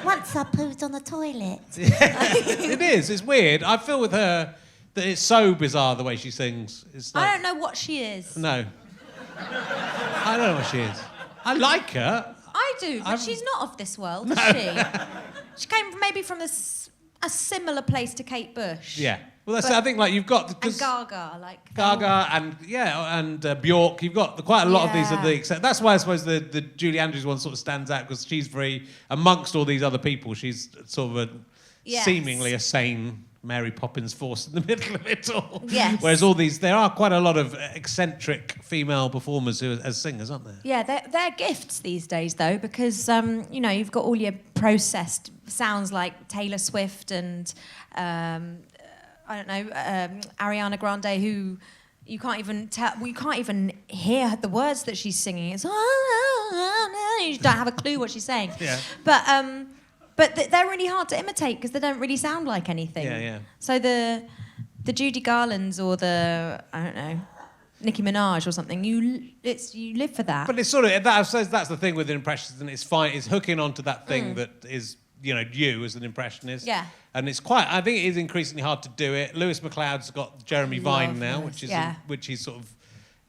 once I pooped on the toilet. It is. It's weird. I feel with her that it's so bizarre the way she sings. It's like, I don't know what she is. No. I don't know what she is. I like her. I do, but she's not of this world, is she? She came from a similar place to Kate Bush. Yeah. Well, that's it. I think you've got And Gaga, Gaga and Bjork. You've got quite a lot of these are the. That's why I suppose the Julie Andrews one sort of stands out because she's very amongst all these other people. She's sort of seemingly a sane Mary Poppins force in the middle of it all. Yes. Whereas there are quite a lot of eccentric female performers as singers, aren't there? Yeah, they're gifts these days, though, because, you've got all your processed sounds like Taylor Swift and, Ariana Grande, who you can't even hear the words that she's singing. It's, you don't have a clue what she's saying. Yeah. But they're really hard to imitate because they don't really sound like anything. Yeah, yeah. So the Judy Garlands or the, I don't know, Nicki Minaj or something. You live for that. But it's sort of I suppose that's the thing with impressionism. And it's fine. It's hooking onto that thing that is you as an impressionist. Yeah. And it's quite. I think it is increasingly hard to do it. Lewis MacLeod's got Jeremy Vine now, which is sort of.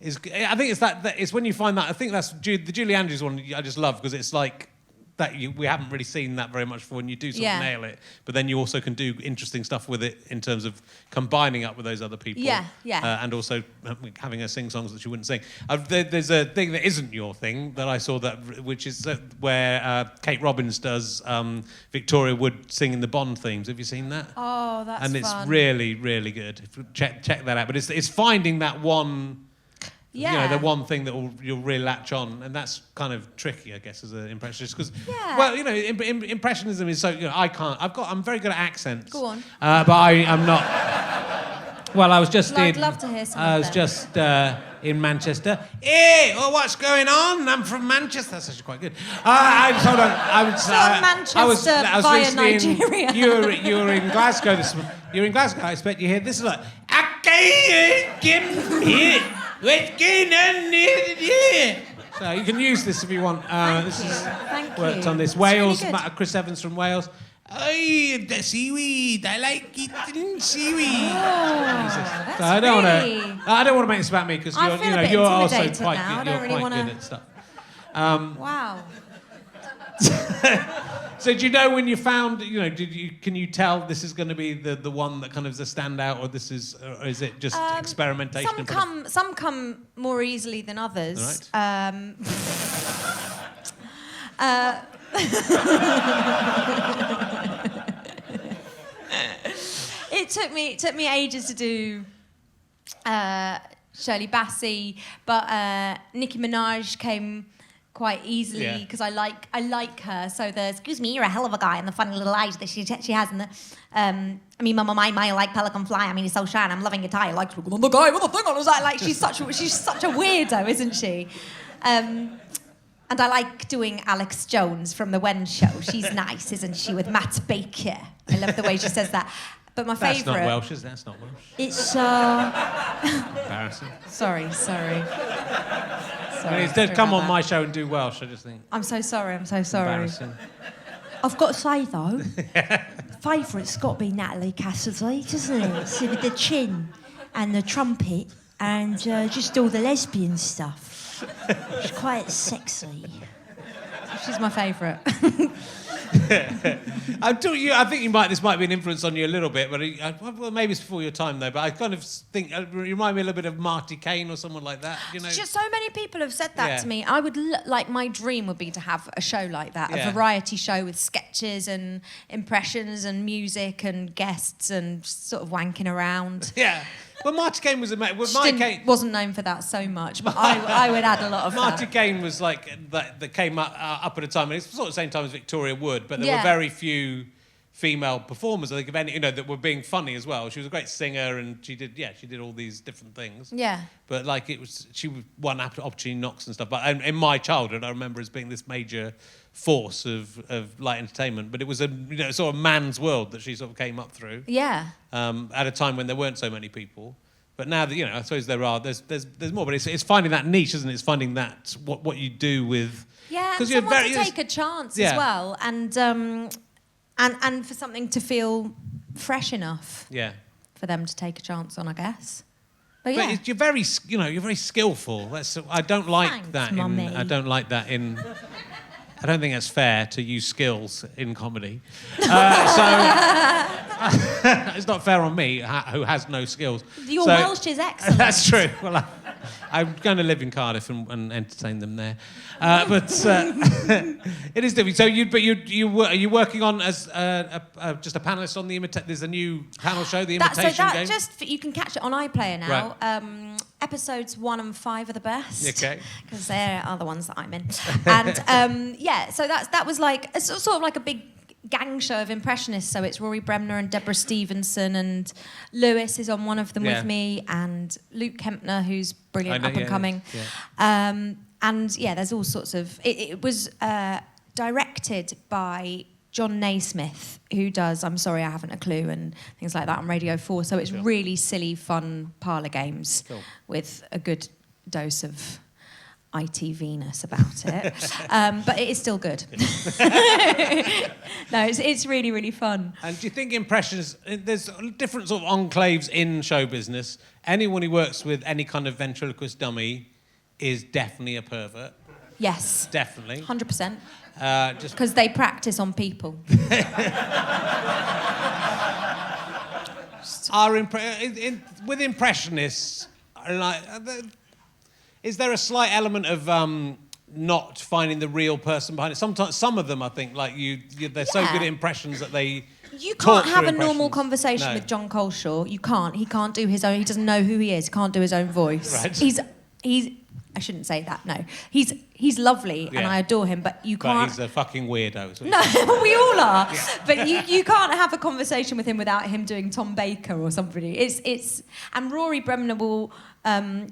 I think it's that it's when you find that. I think that's the Julie Andrews one. I just love because it's like. That we haven't really seen that very much before, and you do sort of nail it. But then you also can do interesting stuff with it in terms of combining up with those other people. And also having her sing songs that she wouldn't sing. There's a thing that isn't your thing that I saw which is where Kate Robbins does Victoria Wood singing the Bond themes. Have you seen that? Oh, that's fun. And it's really, really good. Check that out. But it's finding that one. Yeah. The one thing that you'll really latch on, and that's kind of tricky, I guess, as an impressionist, because, impressionism is so. I'm very good at accents. Go on. But I'm not. Well, I was just I'd love to hear some. I was just in Manchester. Hey, what's going on? I'm from Manchester. That's actually quite good. Manchester via Nigeria. You were in Glasgow. You're in Glasgow. I expect you hear this is like. Gimp here. What's going on here? So you can use this if you want. This is worked on this. Wales, really Chris Evans from Wales. Oh, the seaweed. I like eating seaweed. Oh, so I don't want to make this about me because you're also quite good at stuff. Wow. So do you know when you found, can you tell this is going to be the one that kind of is a standout, or is it just experimentation? Some come more easily than others. Right. It took me ages to do Shirley Bassey, but Nicki Minaj came quite easily because I like her. So the excuse me, you're a hell of a guy, and the funny little eyes that she has, and the mama, I like Pelican Fly. I mean, he's so shy. I'm loving your tie. I like the guy with the thing on his eye. Like she's such a weirdo, isn't she? And I like doing Alex Jones from the Wen Show. She's nice, isn't she? With Matt Baker. I love the way she says that. But my favourite. That's not Welsh, is it? That's not Welsh. It's embarrassing. Sorry. Come on my show and do Welsh. I just think. I'm so sorry. Embarrassing. I've got to say though, favourite's got to be Natalie Cassidy, doesn't it? So with the chin and the trumpet and just all the lesbian stuff. She's quite sexy. She's my favourite. I think this might be an influence on you a little bit, but maybe it's before your time though. But I kind of think you remind me a little bit of Marty Kane or someone like that. Just so many people have said that to me. I would my dream would be to have a show like that, a variety show with sketches and impressions and music and guests and sort of wanking around. Yeah. Well, Marty Kane was wasn't known for that so much, but I would add a lot of Marty that. Kane was that came up at a time, and it's sort of the same time as Victoria Wood, but there were very few female performers, I think, of any, that were being funny as well. She was a great singer, and she did all these different things. Yeah. But she won opportunity knocks and stuff. But in my childhood, I remember as being this major force of light entertainment. But it was a sort of man's world that she sort of came up through. Yeah. At a time when there weren't so many people. But now that I suppose there's more. But it's finding that niche, isn't it? It's finding that what you do with. Yeah, and someone to take a chance as well, and for something to feel fresh enough. Yeah. For them to take a chance on, I guess. But you're very skillful. I don't like that. I don't think that's fair to use skills in comedy. It's not fair on me, who has no skills. Your Welsh is excellent. That's true. Well, I'm going to live in Cardiff and entertain them there. But it is different. So, are you working on as just a panellist on the Imitation? There's a new panel show, the Imitation Game. You can catch it on iPlayer now. Right. Episodes 1 and 5 are the best. Okay. Because they are the ones that I'm in. And so that was it's sort of like a big gang show of impressionists. So it's Rory Bremner and Deborah Stevenson, and Lewis is on one of them with me, and Luke Kempner, who's brilliant, up and coming. Yeah. There's all sorts of. It was directed by John Naismith, who does I'm Sorry I Haven't a Clue and things like that on Radio 4. So it's really silly, fun parlour games with a good dose of ITV-ness about it. But it is still good. No, it's really, really fun. And do you think impressionists, there's different sort of enclaves in show business. Anyone who works with any kind of ventriloquist dummy is definitely a pervert. Yes. Definitely. 100%. Just Because they practice on people. with impressionists, like, is there a slight element of not finding the real person behind it? Sometimes, some of them, I think, like they're so good at impressions that they. You talk can't have through a normal impressions. conversation No. with John Coleshaw. You can't. He can't do his own. He doesn't know who he is. He can't do his own voice. Right. He's. I shouldn't say that. No. He's lovely and Yeah. I adore him. But you But can't. he's a fucking weirdo. So No, we all are. But you can't have a conversation with him without him doing Tom Baker or somebody. It's and Rory Bremner will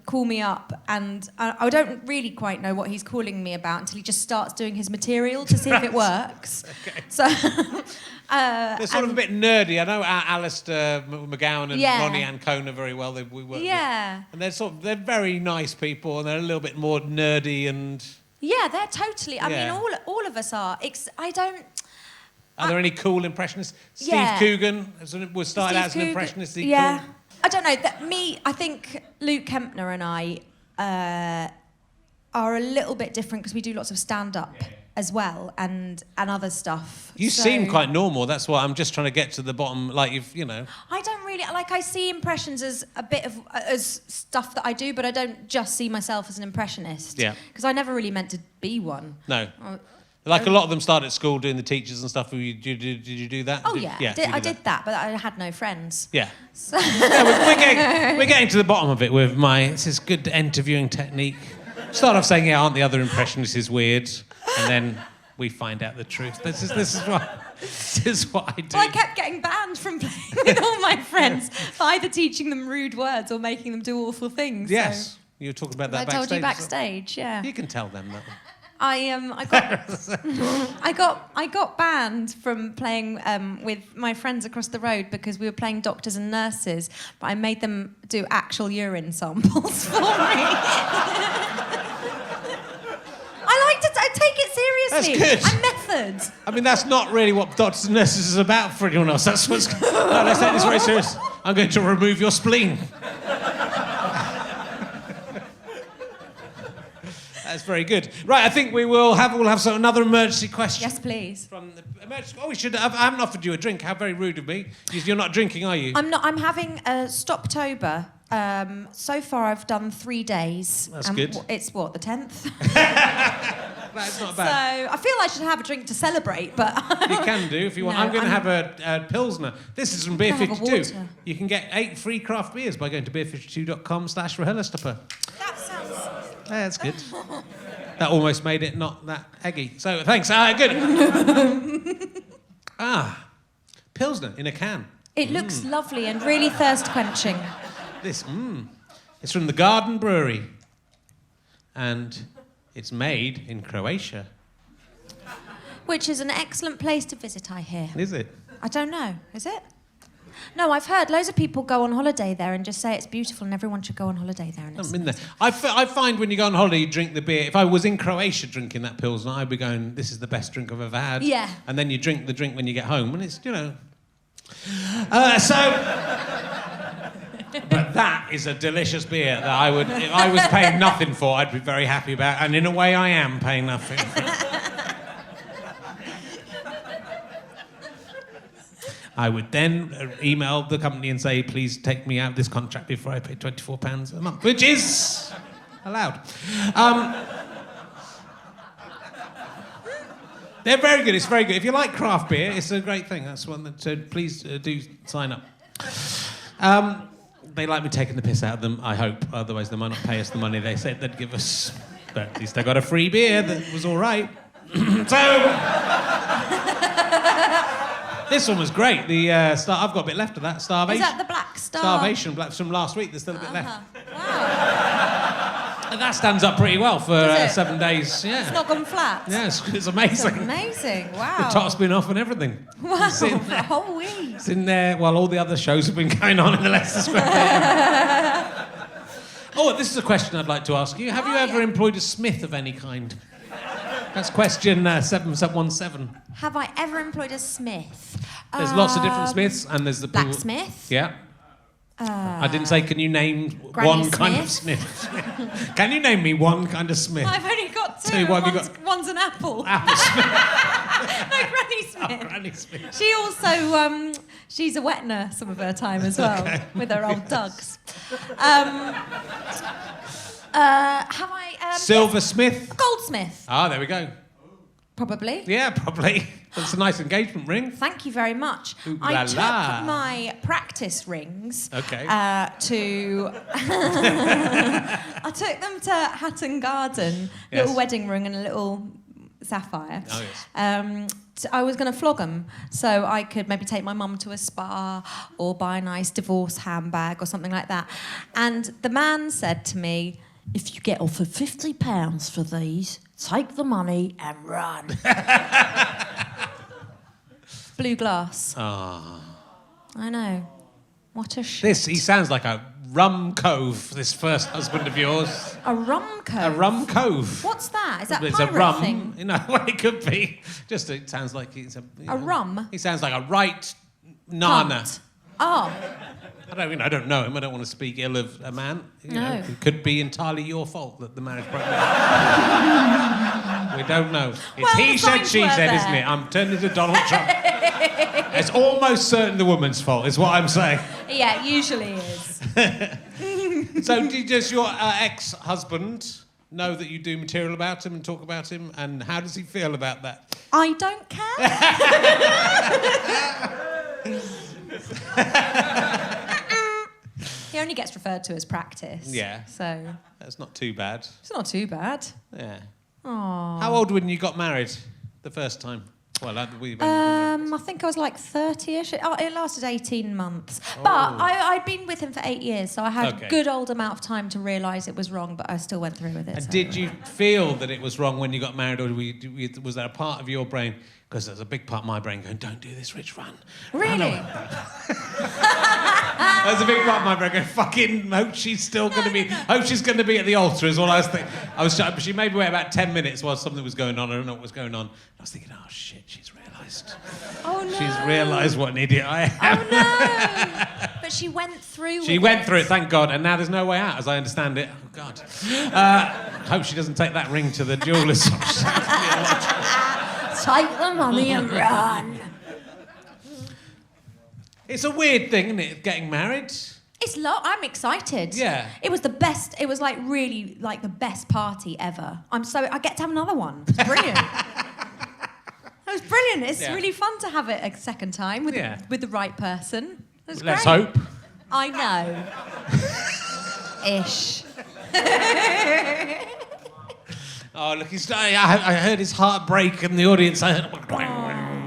call me up and I don't really quite know what he's calling me about until he just starts doing his material to see if it works. Okay. So they're sort of a bit nerdy. I know Alistair McGowan and Yeah. Ronnie Ancona very well. We work Yeah. with. And they're very nice people and they're a little bit more nerdy and... Yeah, they're totally. I Yeah. mean, all of us are. I don't. Are there any cool impressionists? Steve Yeah. Coogan was started out as an Coogan- impressionist. Is he Yeah. cool? I don't know. I think Luke Kempner and I are a little bit different because we do lots of stand-up as well and other stuff. You So- seem quite normal. That's why I'm just trying to get to the bottom. Like, you know. I don't really like. I see impressions as a bit of as stuff that I do, but I don't just see myself as an impressionist. Yeah. Because I never really meant to be one. No. Oh, Like a lot of them start at school doing the teachers and stuff. Did you do that? Oh yeah, you I did that, but I had no friends. Yeah. So We're getting to the bottom of it with this is good interviewing technique. Start off saying, yeah, aren't the other impressionists weird? And then we find out the truth. This is what I do. Well, I kept getting banned from playing with all my friends for either teaching them rude words or making them do awful things. Yes. So. You were talking about that I backstage. told you as well. backstage, yeah. You can tell them that. I got banned from playing with my friends across the road because we were playing doctors and nurses, but I made them do actual urine samples for me. I take it seriously. That's good. I'm method. I mean, that's not really what doctors and nurses is about for anyone else. That's what's... No, let's take this very serious. I'm going to remove your spleen. That's very good. Right, I think we'll have another emergency question. Yes, please. From the emergency... Oh, we should... I haven't offered you a drink. How very rude of me. You're not drinking, are you? I'm not. I'm having a Stoptober. So far, I've done 3 days. That's good. It's what, the 10th? That's not So bad. I feel I should have a drink to celebrate, but You can do if you want. No, I'm going to I'm- have a Pilsner. This is from Beer gonna have a 52. water. You can get 8 free craft beers by going to beer52.com/Rahulastapa. that sounds. That's good. That almost made it not that eggy. So, thanks. Good. Pilsner in a can. It looks lovely and really thirst quenching. It's from the Garden Brewery. And it's made in Croatia. Which is an excellent place to visit, I hear. Is it? I don't know. Is it? No, I've heard loads of people go on holiday there and just say it's beautiful and everyone should go on holiday there. And I haven't been there. I find when you go on holiday, you drink the beer. If I was in Croatia drinking that Pilsner, I'd be going, this is the best drink I've ever had. Yeah. And then you drink the drink when you get home, and it's, you know... But that is a delicious beer that I would... If I was paying nothing for, I'd be very happy about. And in a way, I am paying nothing for it. I would then email the company and say, please take me out of this contract before I pay £24 a month, which is allowed. They're very good. It's very good. If you like craft beer, it's a great thing. That's one that. So please do sign up. They like me taking the piss out of them, I hope. Otherwise, they might not pay us the money they said they'd give us. But at least I got a free beer that was all right. This one was great. The I've got a bit left of that. Starvation. Is that the Black Star? Starvation. Black from last week. There's still a bit left. Wow. And that stands up pretty well for Does it? 7 days. Yeah. It's not gone flat. Yeah, it's It's amazing. amazing. The Wow. top's been off and everything. Wow. It's in there. Oh, wee. It's in there while all the other shows have been going on in the Leicester Square Theatre. Oh, this is a question I'd like to ask you. Have you ever employed a smith of any kind? That's question 7717. Have I ever employed a smith? There's lots of different smiths, and there's the people... Blacksmith. Yeah. I didn't say, can you name Granny one kind of smith? Can you name me one kind of smith? I've only got two. Two, what have you One's an apple. Apple smith. No, Granny Smith. Oh, Granny Smith. She also, she's a wet nurse some of her time as well, with her old dogs. Have I... Silversmith. A goldsmith, Ah, there we go. probably. Yeah, probably. That's a nice engagement ring. Thank you very much. Ooh I la took la. my practice rings Okay. to... I took them to Hatton Garden, Yes. little wedding ring and a little sapphire. Oh, yes. I was going to flog them so I could maybe take my mum to a spa or buy a nice divorce handbag or something like that. And the man said to me, If you get offered £50 for these, take the money and run. blue glass. Ah. I know. What a shit. He sounds like a rum cove, this first husband of yours. A rum cove. A rum cove. What's that? Is that It's pirate a rum. thing? You know, well, it could be. Just it sounds like it's a... you know, rum? He sounds like a right nana. Cunt. Oh, I don't know him. I don't want to speak ill of a man. You know, No. it could be entirely your fault that the marriage broke down. We don't know. It's Well, he the said, signs she were said, there. isn't it? I'm turning to Donald Trump. It's almost certain the woman's fault, is what I'm saying. yeah, it usually is. So does your ex-husband know that you do material about him and talk about him? And how does he feel about that? I don't care. He only gets referred to as practice. Yeah. So That's not too bad. it's not too bad. Yeah. Aww. How old when you got married the first time? Well, I think I was like 30-ish. It lasted 18 months. But I'd been with him for 8 years, so I had Okay. a good old amount of time to realise it was wrong, but I still went through with it. And so- did you feel that it was wrong when you got married, or was there a part of your brain, because there's a big part of my brain going, don't do this, Rich, run. Really? There's a big part of my brain going, fucking hope she's still going to be, hope she's going to be at the altar is all I was thinking. She made me wait about 10 minutes while something was going on. I don't know what was going on. I was thinking, oh shit, she's realised. Oh no. She's realised what an idiot I am. Oh no. But she went through She with went through it, thank God, and now there's no way out, as I understand it. Oh, God. Hope she doesn't take that ring to the jeweller's. Take the money and run. It's a weird thing, isn't it, getting married? I'm excited. Yeah. It was the best. It was like really like the best party ever. I get to have another one. It's brilliant. It was brilliant. It's Yeah. really fun to have it a second time with Yeah. with the right person. It was Let's great. hope. I know. Ish. Oh, look, I heard his heart break in the audience. I heard...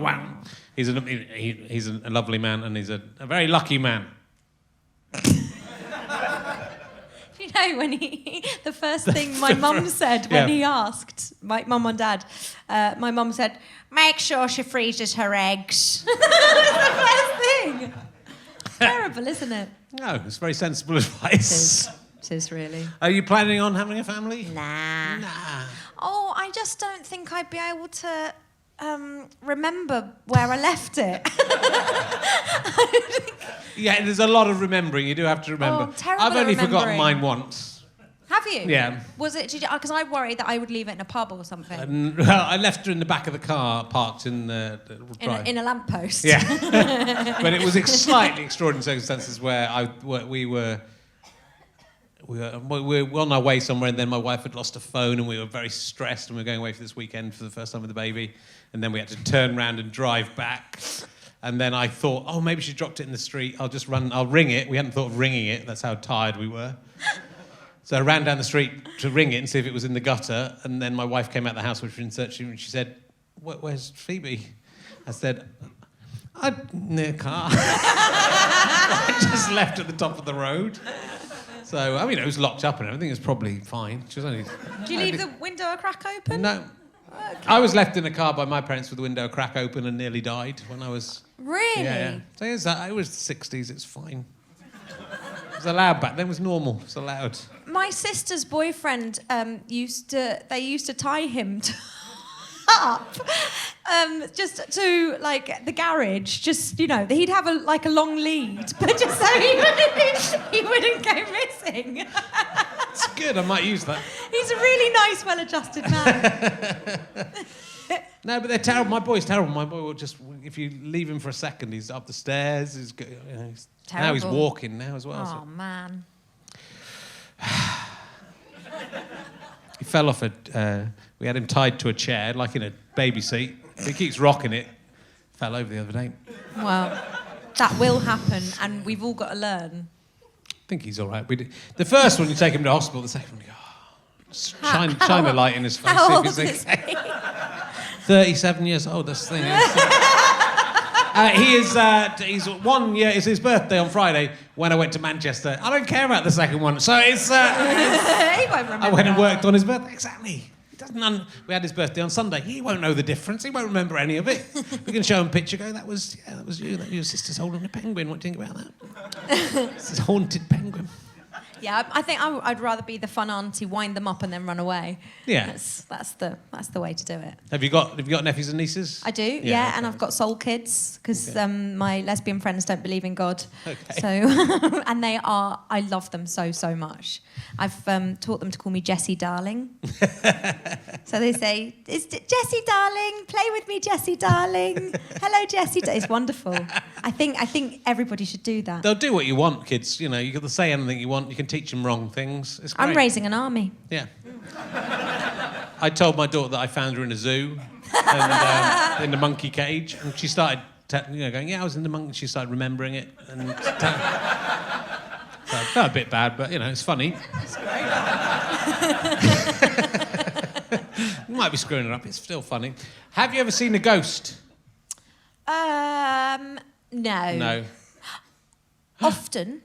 Wow. He's a lovely man, and he's a very lucky man. You know, when the first thing my mum said when Yeah. he asked, my mum and dad, my mum said, make sure she freezes her eggs. That was the first thing. Terrible, isn't it? No, it's very sensible advice. It is really. Are you planning on having a family? Nah. Nah. Oh, I just don't think I'd be able to remember where I left it. Yeah, there's a lot of remembering. You do have to remember. Oh, I'm terrible I've at only forgotten remembering. mine once. Have you? Yeah. Was it? Because I worried that I would leave it in a pub or something. Well, I left her in the back of the car, parked in the drive. In a lamppost. Yeah. But it was slightly extraordinary circumstances where we were on our way somewhere, and then my wife had lost a phone, and we were very stressed, and we were going away for this weekend for the first time with the baby, and then we had to turn around and drive back. And then I thought, oh, maybe she dropped it in the street. I'll ring it. We hadn't thought of ringing it. That's how tired we were. So I ran down the street to ring it and see if it was in the gutter. And then my wife came out of the house, which was in search, and she said, where's Phoebe? I said, I'm near car. I just left at the top of the road. So, I mean, it was locked up and everything. It was probably fine. She was only... Do you leave the window a crack open? No. Okay. I was left in a car by my parents with the window crack open and nearly died when I was... Really? Yeah. So it was the 60s, it's fine. It was allowed back then, it was normal, it was allowed. My sister's boyfriend used to tie him up just to like the garage, just he'd have a long lead, but just so he wouldn't go missing. It's good, I might use that. He's a really nice, well-adjusted man. No, but they're terrible. My boy's terrible. My boy will just, if you leave him for a second, he's up the stairs. Now he's walking now as well. Oh, man. He fell off we had him tied to a chair, like in a baby seat. He keeps rocking it. Fell over the other day. Well, that will happen, and we've all got to learn. I think he's all right. The first one, you take him to hospital. The second one, you go, shine the light in his face. How old is is he? 37 years old, that's the thing. He's 1 year, it's his birthday on Friday when I went to Manchester. I don't care about the second one. So it's... He won't remember. I went and worked on his birthday. Exactly. We had his birthday on Sunday. He won't know the difference. He won't remember any of it. We can show him a picture, go, that was you. Your sister's holding a penguin. What do you think about that? It's a haunted penguin. Yeah, I think I'd rather be the fun auntie, wind them up and then run away. Yeah. That's the way to do it. Have you got nephews and nieces? I do, yeah, okay. And I've got soul kids because my lesbian friends don't believe in God. Okay. So, and I love them so much. I've taught them to call me Jessie Darling. So they say, "It's Jessie Darling, play with me, Jessie Darling. Hello, Jessie." It's wonderful. I think everybody should do that. They'll do what you want, kids. You can say anything you want. You can teach them wrong things. It's great. I'm raising an army. Yeah. I told my daughter that I found her in a zoo and in the monkey cage, and she started going, "Yeah, I was in the monkey." She started remembering it, and so I felt a bit bad, but it's funny. It's great. You might be screwing it up. It's still funny. Have you ever seen a ghost? No. No. Often,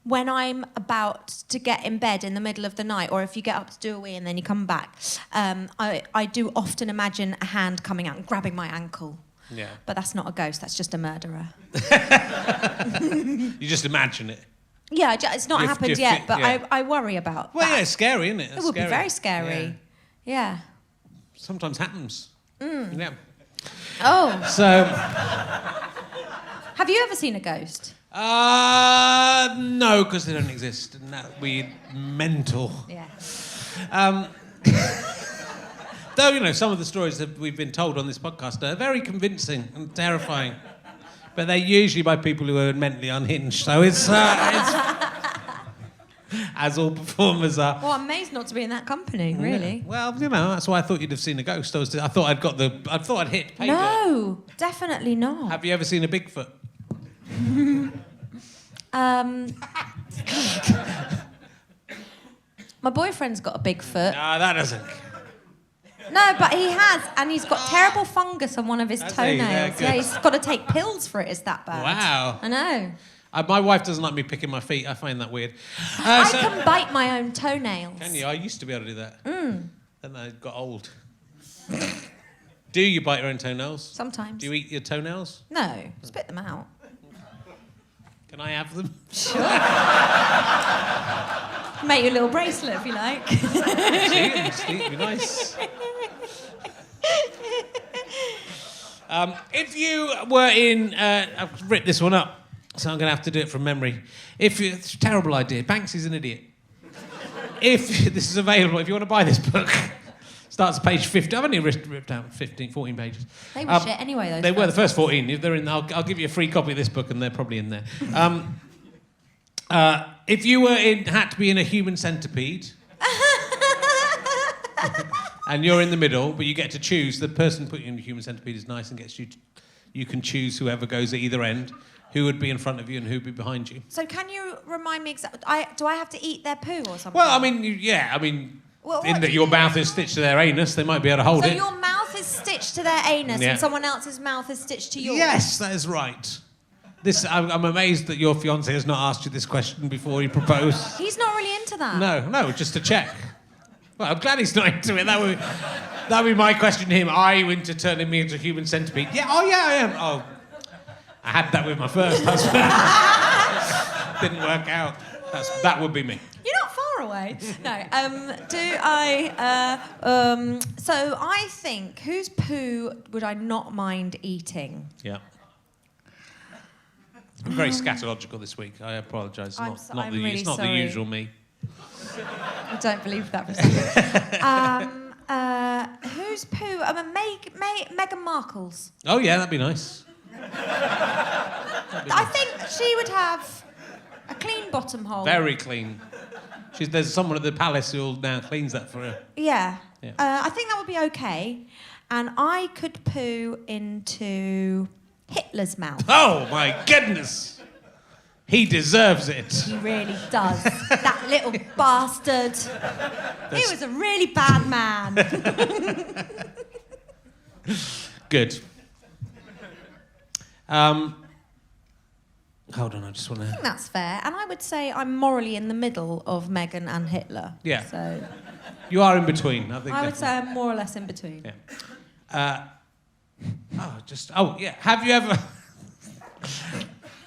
when I'm about to get in bed in the middle of the night, or if you get up to do a wee and then you come back, I do often imagine a hand coming out and grabbing my ankle. Yeah. But that's not a ghost, that's just a murderer. You just imagine it. Yeah, it's not happened yet, but yeah. I worry about that. Yeah, it's scary, isn't it? It would be very scary. Yeah. Sometimes happens. Yeah. Oh. So... Have you ever seen a ghost? No, because they don't exist, and that would be mental. Yeah. Though, some of the stories that we've been told on this podcast are very convincing and terrifying. But they're usually by people who are mentally unhinged, so it's as all performers are. Well, I'm amazed not to be in that company, really. Yeah. Well, that's why I thought you'd have seen a ghost. I thought I'd hit pay dirt. No, definitely not. Have you ever seen a Bigfoot? My boyfriend's got a big foot. No, that doesn't. No, but he has, and he's got terrible fungus on one of his Has he? toenails. Yeah, He's got to take pills for it. It's that bad. Wow. I know. My wife doesn't like me picking my feet. I find that weird. I can bite my own toenails. Can you? I used to be able to do that. Then I got old. Do you bite your own toenails? Sometimes. Do you eat your toenails? No, spit them out. Can I have them? Sure. Make you a little bracelet if you like. See, it'd be nice. If you were in... I've written this one up, so I'm going to have to do it from memory. It's a terrible idea. Banksy's an idiot. If this is available, if you want to buy this book, starts at page 50. I've only ripped out 14 pages. They were shit anyway, those They were the first first 14. If they're in, I'll give you a free copy of this book, and they're probably in there. If you had to be in a human centipede, and you're in the middle, but you get to choose, the person putting you in the human centipede is nice and gets you... You can choose whoever goes at either end, who would be in front of you and who would be behind you. So can you remind me exactly... Do I have to eat their poo or something? Well, I mean, Well, in that your mouth is stitched to their anus, they might be able to hold So it. your mouth is stitched to their anus Yeah. and someone else's mouth is stitched to yours? Yes, that is right. I'm amazed that your fiancé has not asked you this question before he proposed. He's not really into that. No, just to check. Well, I'm glad he's not into it. That would be my question to him. Are you into turning me into a human centipede? Yeah, I am. Oh, I had that with my first husband. Didn't work out. That would be me. You're not far away. No. So I think, whose poo would I not mind eating? Yeah. I'm very scatological this week. I apologise. I'm really It's not the sorry. usual me. I don't believe that for a second. Whose poo? Meghan Markle's. Oh yeah, that'd be nice. I think she would have a clean bottom hole. Very clean. There's someone at the palace who now cleans that for her. Yeah. Yeah. I think that would be okay. And I could poo into Hitler's mouth. Oh my goodness! He deserves it. He really does. That little bastard. He was a really bad man. Good. Hold on, I just want I to... think that's fair. And I would say I'm morally in the middle of Meghan and Hitler. Yeah. So You are in between, I think. I would say definitely. I'm more or less in between. Yeah. Yeah. Have you ever...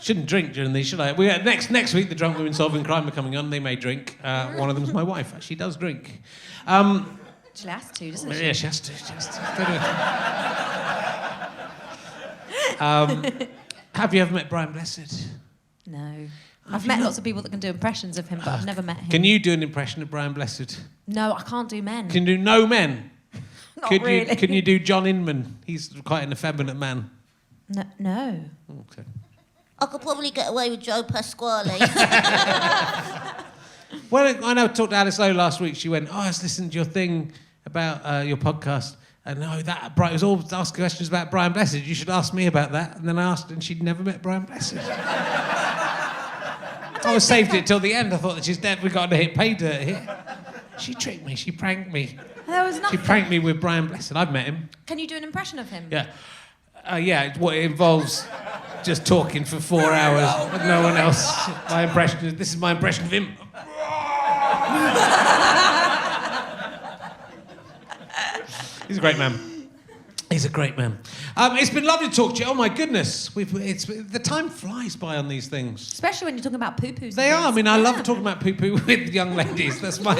Shouldn't drink during these, should I? Next week, the Drunk Women Solving Crime are coming on. They may drink. One of them's my wife. She does drink. She has to, doesn't she? Yeah, she has to. Have you ever met Brian Blessed? No. I've met lots of people that can do impressions of him, but I've never met him. Can you do an impression of Brian Blessed? No, I can't do men. Can you do no men? Not really. Can you do John Inman? He's quite an effeminate man. No. Okay. I could probably get away with Joe Pasquale. Well, I know I talked to Alice Lowe last week. She went, I was listening to your thing about your podcast. And no, it was all asking questions about Brian Blessed. You should ask me about that. And then I asked, and she'd never met Brian Blessed. I saved it till the end. I thought that she's dead. We got to hit pay dirt here. She tricked me. She pranked me. There was nothing. She pranked me with Brian Blessed. I've met him. Can you do an impression of him? Yeah. What it involves just talking for 4 hours with no one else. This is my impression of him. He's a great man. He's a great man. It's been lovely to talk to you. Oh my goodness, the time flies by on these things. Especially when you're talking about poo-poos. They are. I mean, I love talking about poo-poo with young ladies. That's what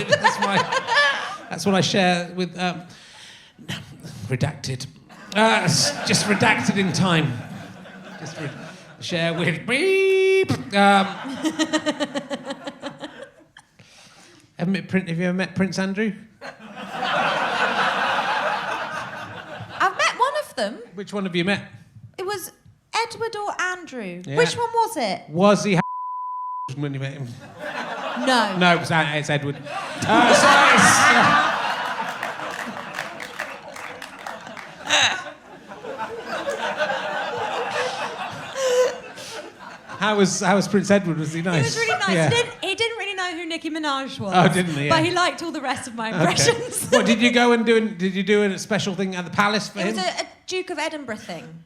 I share with redacted. Just redacted in time. Just share with beep. Have you ever met Prince Andrew? I've met one of them. Which one have you met? It was Edward or Andrew. Yeah. Which one was it? Was he when you met him? No. No, it's Edward. How was Prince Edward? Was he nice? He was really nice. Yeah. He didn't really know who Nicki Minaj was. Oh, didn't he? Yeah. But he liked all the rest of my impressions. Okay. What did you go and do? Did you do a special thing at the palace for It him? was a Duke of Edinburgh thing.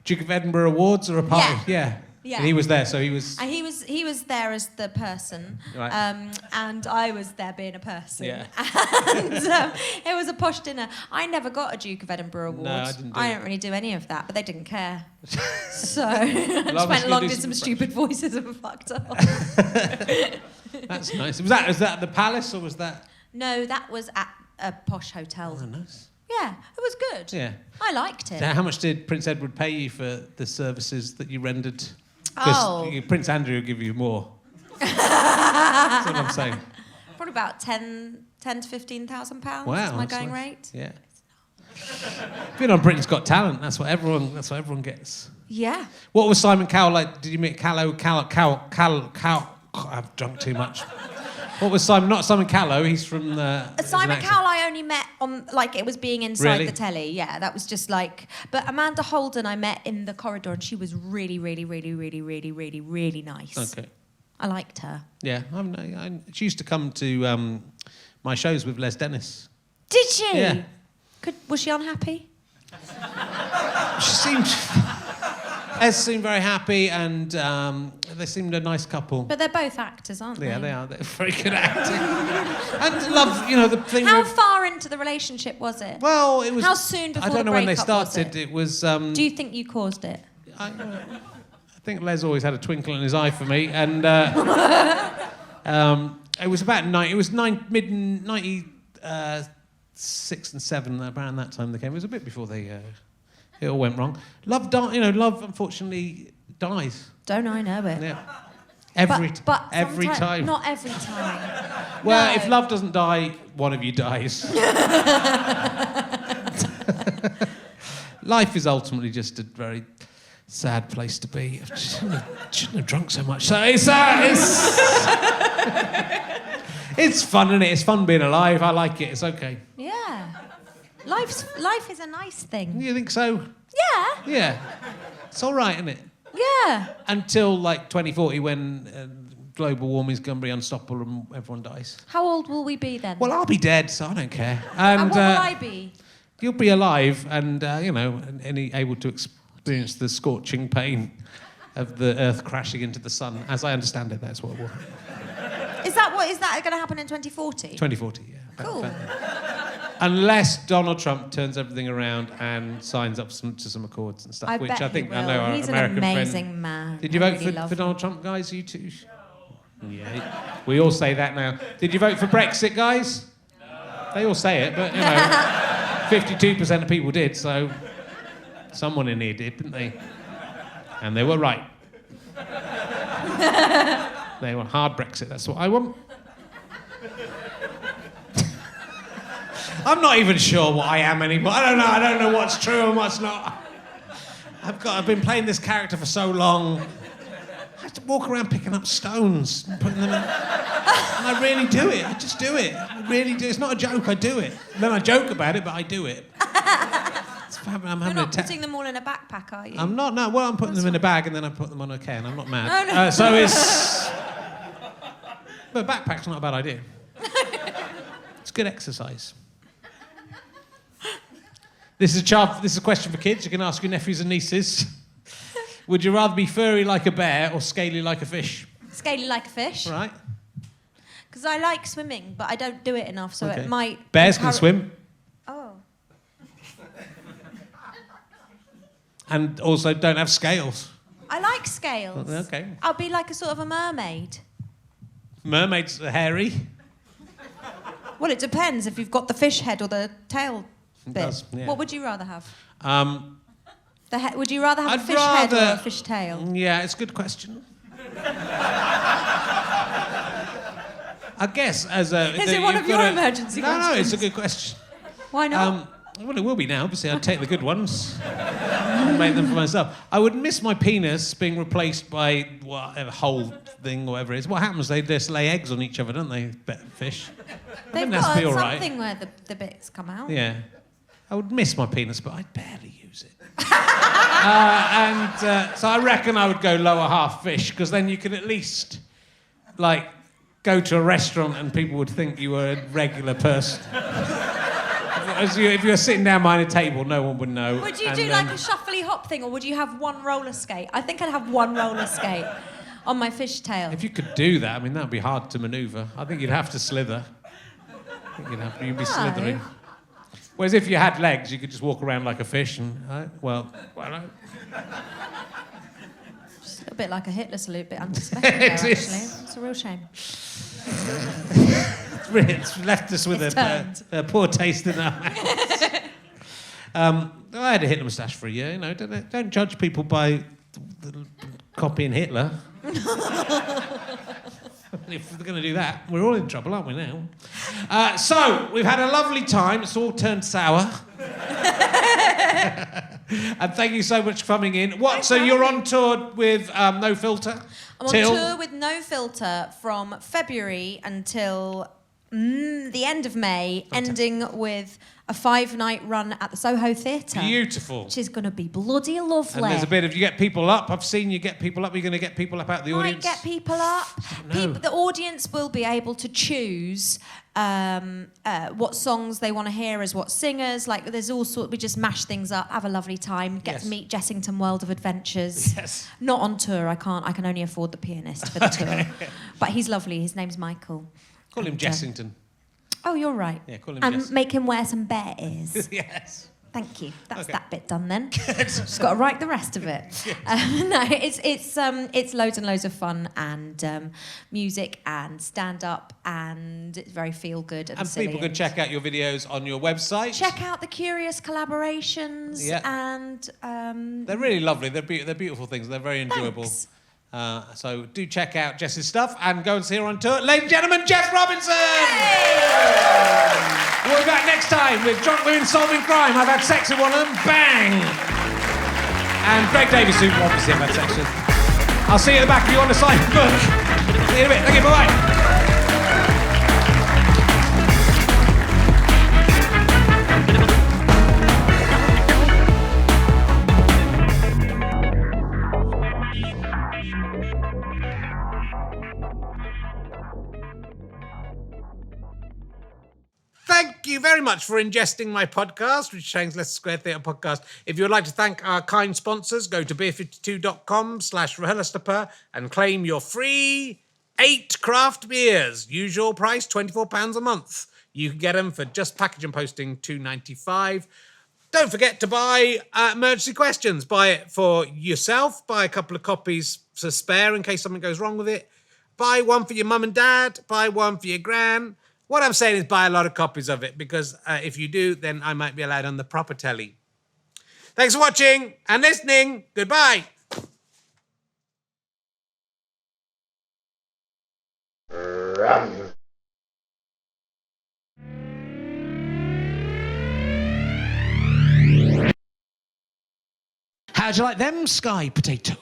Duke of Edinburgh Awards or a party? Yeah. And he was there, so he was. And he was there as the person, Right. and I was there being a person. Yeah. And it was a posh dinner. I never got a Duke of Edinburgh award. No, I didn't do don't really do any of that, but they didn't care. So I just went along, did some stupid voices and fucked up. That's nice. Was that at the palace or was that? No, that was at a posh hotel. Oh, nice. Yeah, it was good. Yeah. I liked it. So how much did Prince Edward pay you for the services that you rendered? Oh. Prince Andrew will give you more. That's what I'm saying. Probably about £10,000 to £15,000. Wow, is my that's going nice. rate. Yeah. Been on Britain's Got Talent. That's what everyone gets. Yeah. What was Simon Cowell like? Did you meet Callow? I've drunk too much. What was Simon? Not Simon Callow. He's from the. Simon Cowell I only met on, like, it was being inside Really? the telly. Yeah, that was just like... But Amanda Holden I met in the corridor and she was really, really, really, really, really, really, really nice. Okay. I liked her. Yeah, she used to come to my shows with Les Dennis. Did she? Yeah. Was she unhappy? She seemed. Ez seemed very happy, and they seemed a nice couple. But they're both actors, aren't they? Yeah, they are. They're very good at acting. And love, the thing. How far into the relationship was it? Well, it was. How soon before I don't the know when they breakup was started. it? It was. Do you think you caused it? I think Les always had a twinkle in his eye for me, and it was about mid '96 and '97 around that time they came. It was a bit before it all went wrong. Love unfortunately dies. Don't I know it? Yeah. Every sometimes- time. Not every time. Well, No. if love doesn't die, one of you dies. Life is ultimately just a very sad place to be. I shouldn't have drunk so much. So it's fun, isn't it? It's fun being alive. I like it. It's okay. Yeah. Life is a nice thing. You think so? Yeah. Yeah. It's all right, isn't it? Yeah. Until like 2040, when global warming's going to be unstoppable and everyone dies. How old will we be then? Well, I'll be dead, so I don't care. And what will I be? You'll be alive and, able to experience the scorching pain of the Earth crashing into the sun. As I understand it, that's what will happen. Is that going to happen in 2040? 2040, yeah. Cool. Unless Donald Trump turns everything around and signs up to some accords and stuff, I which bet I think he I will. know our He's American an amazing friend. man. Did you I vote really love for him. Donald Trump, guys? You two? Yeah. We all say that now. Did you vote for Brexit, guys? No. They all say it, but 52% of people did, so someone in here did, didn't they? And they were right. They want hard Brexit. That's what I want. I'm not even sure what I am anymore. I don't know what's true and what's not. I've been playing this character for so long. I have to walk around picking up stones and putting them in. And I really do it. I just do it. I really do. It's not a joke. I do it. Then I joke about it, but I do it. You're not putting them all in a backpack, are you? I'm not. No. Well, I'm putting them in a bag and then I put them on a can. I'm not mad. Oh, no. So it's. But a backpack's not a bad idea. It's good exercise. This is a question for kids. You can ask your nephews and nieces. Would you rather be furry like a bear or scaly like a fish? Scaly like a fish. Right. Because I like swimming, but I don't do it enough, so it might... Bears can swim. Oh. And also don't have scales. I like scales. Okay. I'll be like a sort of a mermaid. Mermaids are hairy. Well, it depends if you've got the fish head or the tail bit. does, yeah. What would you rather have? Would you rather have I'd a fish head or rather- a fish tail? Yeah, it's a good question. I guess as a... Is it one of your emergency No, questions? it's a good question. Why not? Well, it will be now. Obviously, I'd take the good ones and make them for myself. I would miss my penis being replaced by whatever whole thing or whatever it is. What happens? They just lay eggs on each other, don't they? Fish. They've that's got be all right. something where the bits come out. Yeah. I would miss my penis, but I'd barely use it. So I reckon I would go lower half fish, because then you could at least, go to a restaurant and people would think you were a regular person. If you were sitting down behind a table, no one would know. Would you do like a shuffly hop thing, or would you have one roller skate? I think I'd have one roller skate on my fish tail. If you could do that, that would be hard to manoeuvre. I think you'd have to slither. You'd be slithering. Whereas if you had legs, you could just walk around like a fish and, Just a little bit like a Hitler salute, bit unsuspecting there, actually. It's a real shame. It's left us with a poor taste in our mouths. I had a Hitler moustache for a year. Don't judge people by copying Hitler. If we're going to do that, we're all in trouble, aren't we now? So we've had a lovely time. It's all turned sour. And thank you so much for coming in. So you're on tour with No Filter? I'm on tour with No Filter from February until the end of May, ending with a 5-night run at the Soho Theatre. Beautiful. Which is going to be bloody lovely. And there's a bit of, you get people up. I've seen you get people up. You're going to get people up out the audience? Might get people up. The audience will be able to choose what songs they want to hear as what singers. Like, there's all sorts. We just mash things up, have a lovely time, get to meet Jessington World of Adventures. Yes. Not on tour. I can only afford the pianist for the tour. But he's lovely. His name's Michael. Call him Jessington. Oh, you're right. Yeah, call him And Jess. make him wear some bear ears. Yes. Thank you. That's Okay. that bit done then. Just got to write the rest of it. No, it's loads and loads of fun and music and stand up and it's very feel good and silly. People can check out your videos on your website. Check out the Curious collaborations and they're really lovely. They're beautiful things. They're very enjoyable. Thanks. So do check out Jess's stuff and go and see her on tour. Ladies and gentlemen, Jess Robinson! We'll be back next time with Drunk Women Solving Crime. I've had sex with one of them. Bang! And Greg Davies, who obviously I've had sex with. I'll see you at the back if you want to sign the book. See you in a bit. Thank you. Bye-bye. Thank you very much for ingesting my podcast, which is Leicester Square Theatre Podcast. If you would like to thank our kind sponsors, go to beer52.com/RHLSTP and claim your free 8 craft beers. Usual price, £24 a month. You can get them for just package and posting, $2.95. Don't forget to buy Emergency Questions. Buy it for yourself. Buy a couple of copies to spare in case something goes wrong with it. Buy one for your mum and dad. Buy one for your gran. What I'm saying is buy a lot of copies of it because if you do, then I might be allowed on the proper telly. Thanks for watching and listening. Goodbye. How'd you like them sky potatoes?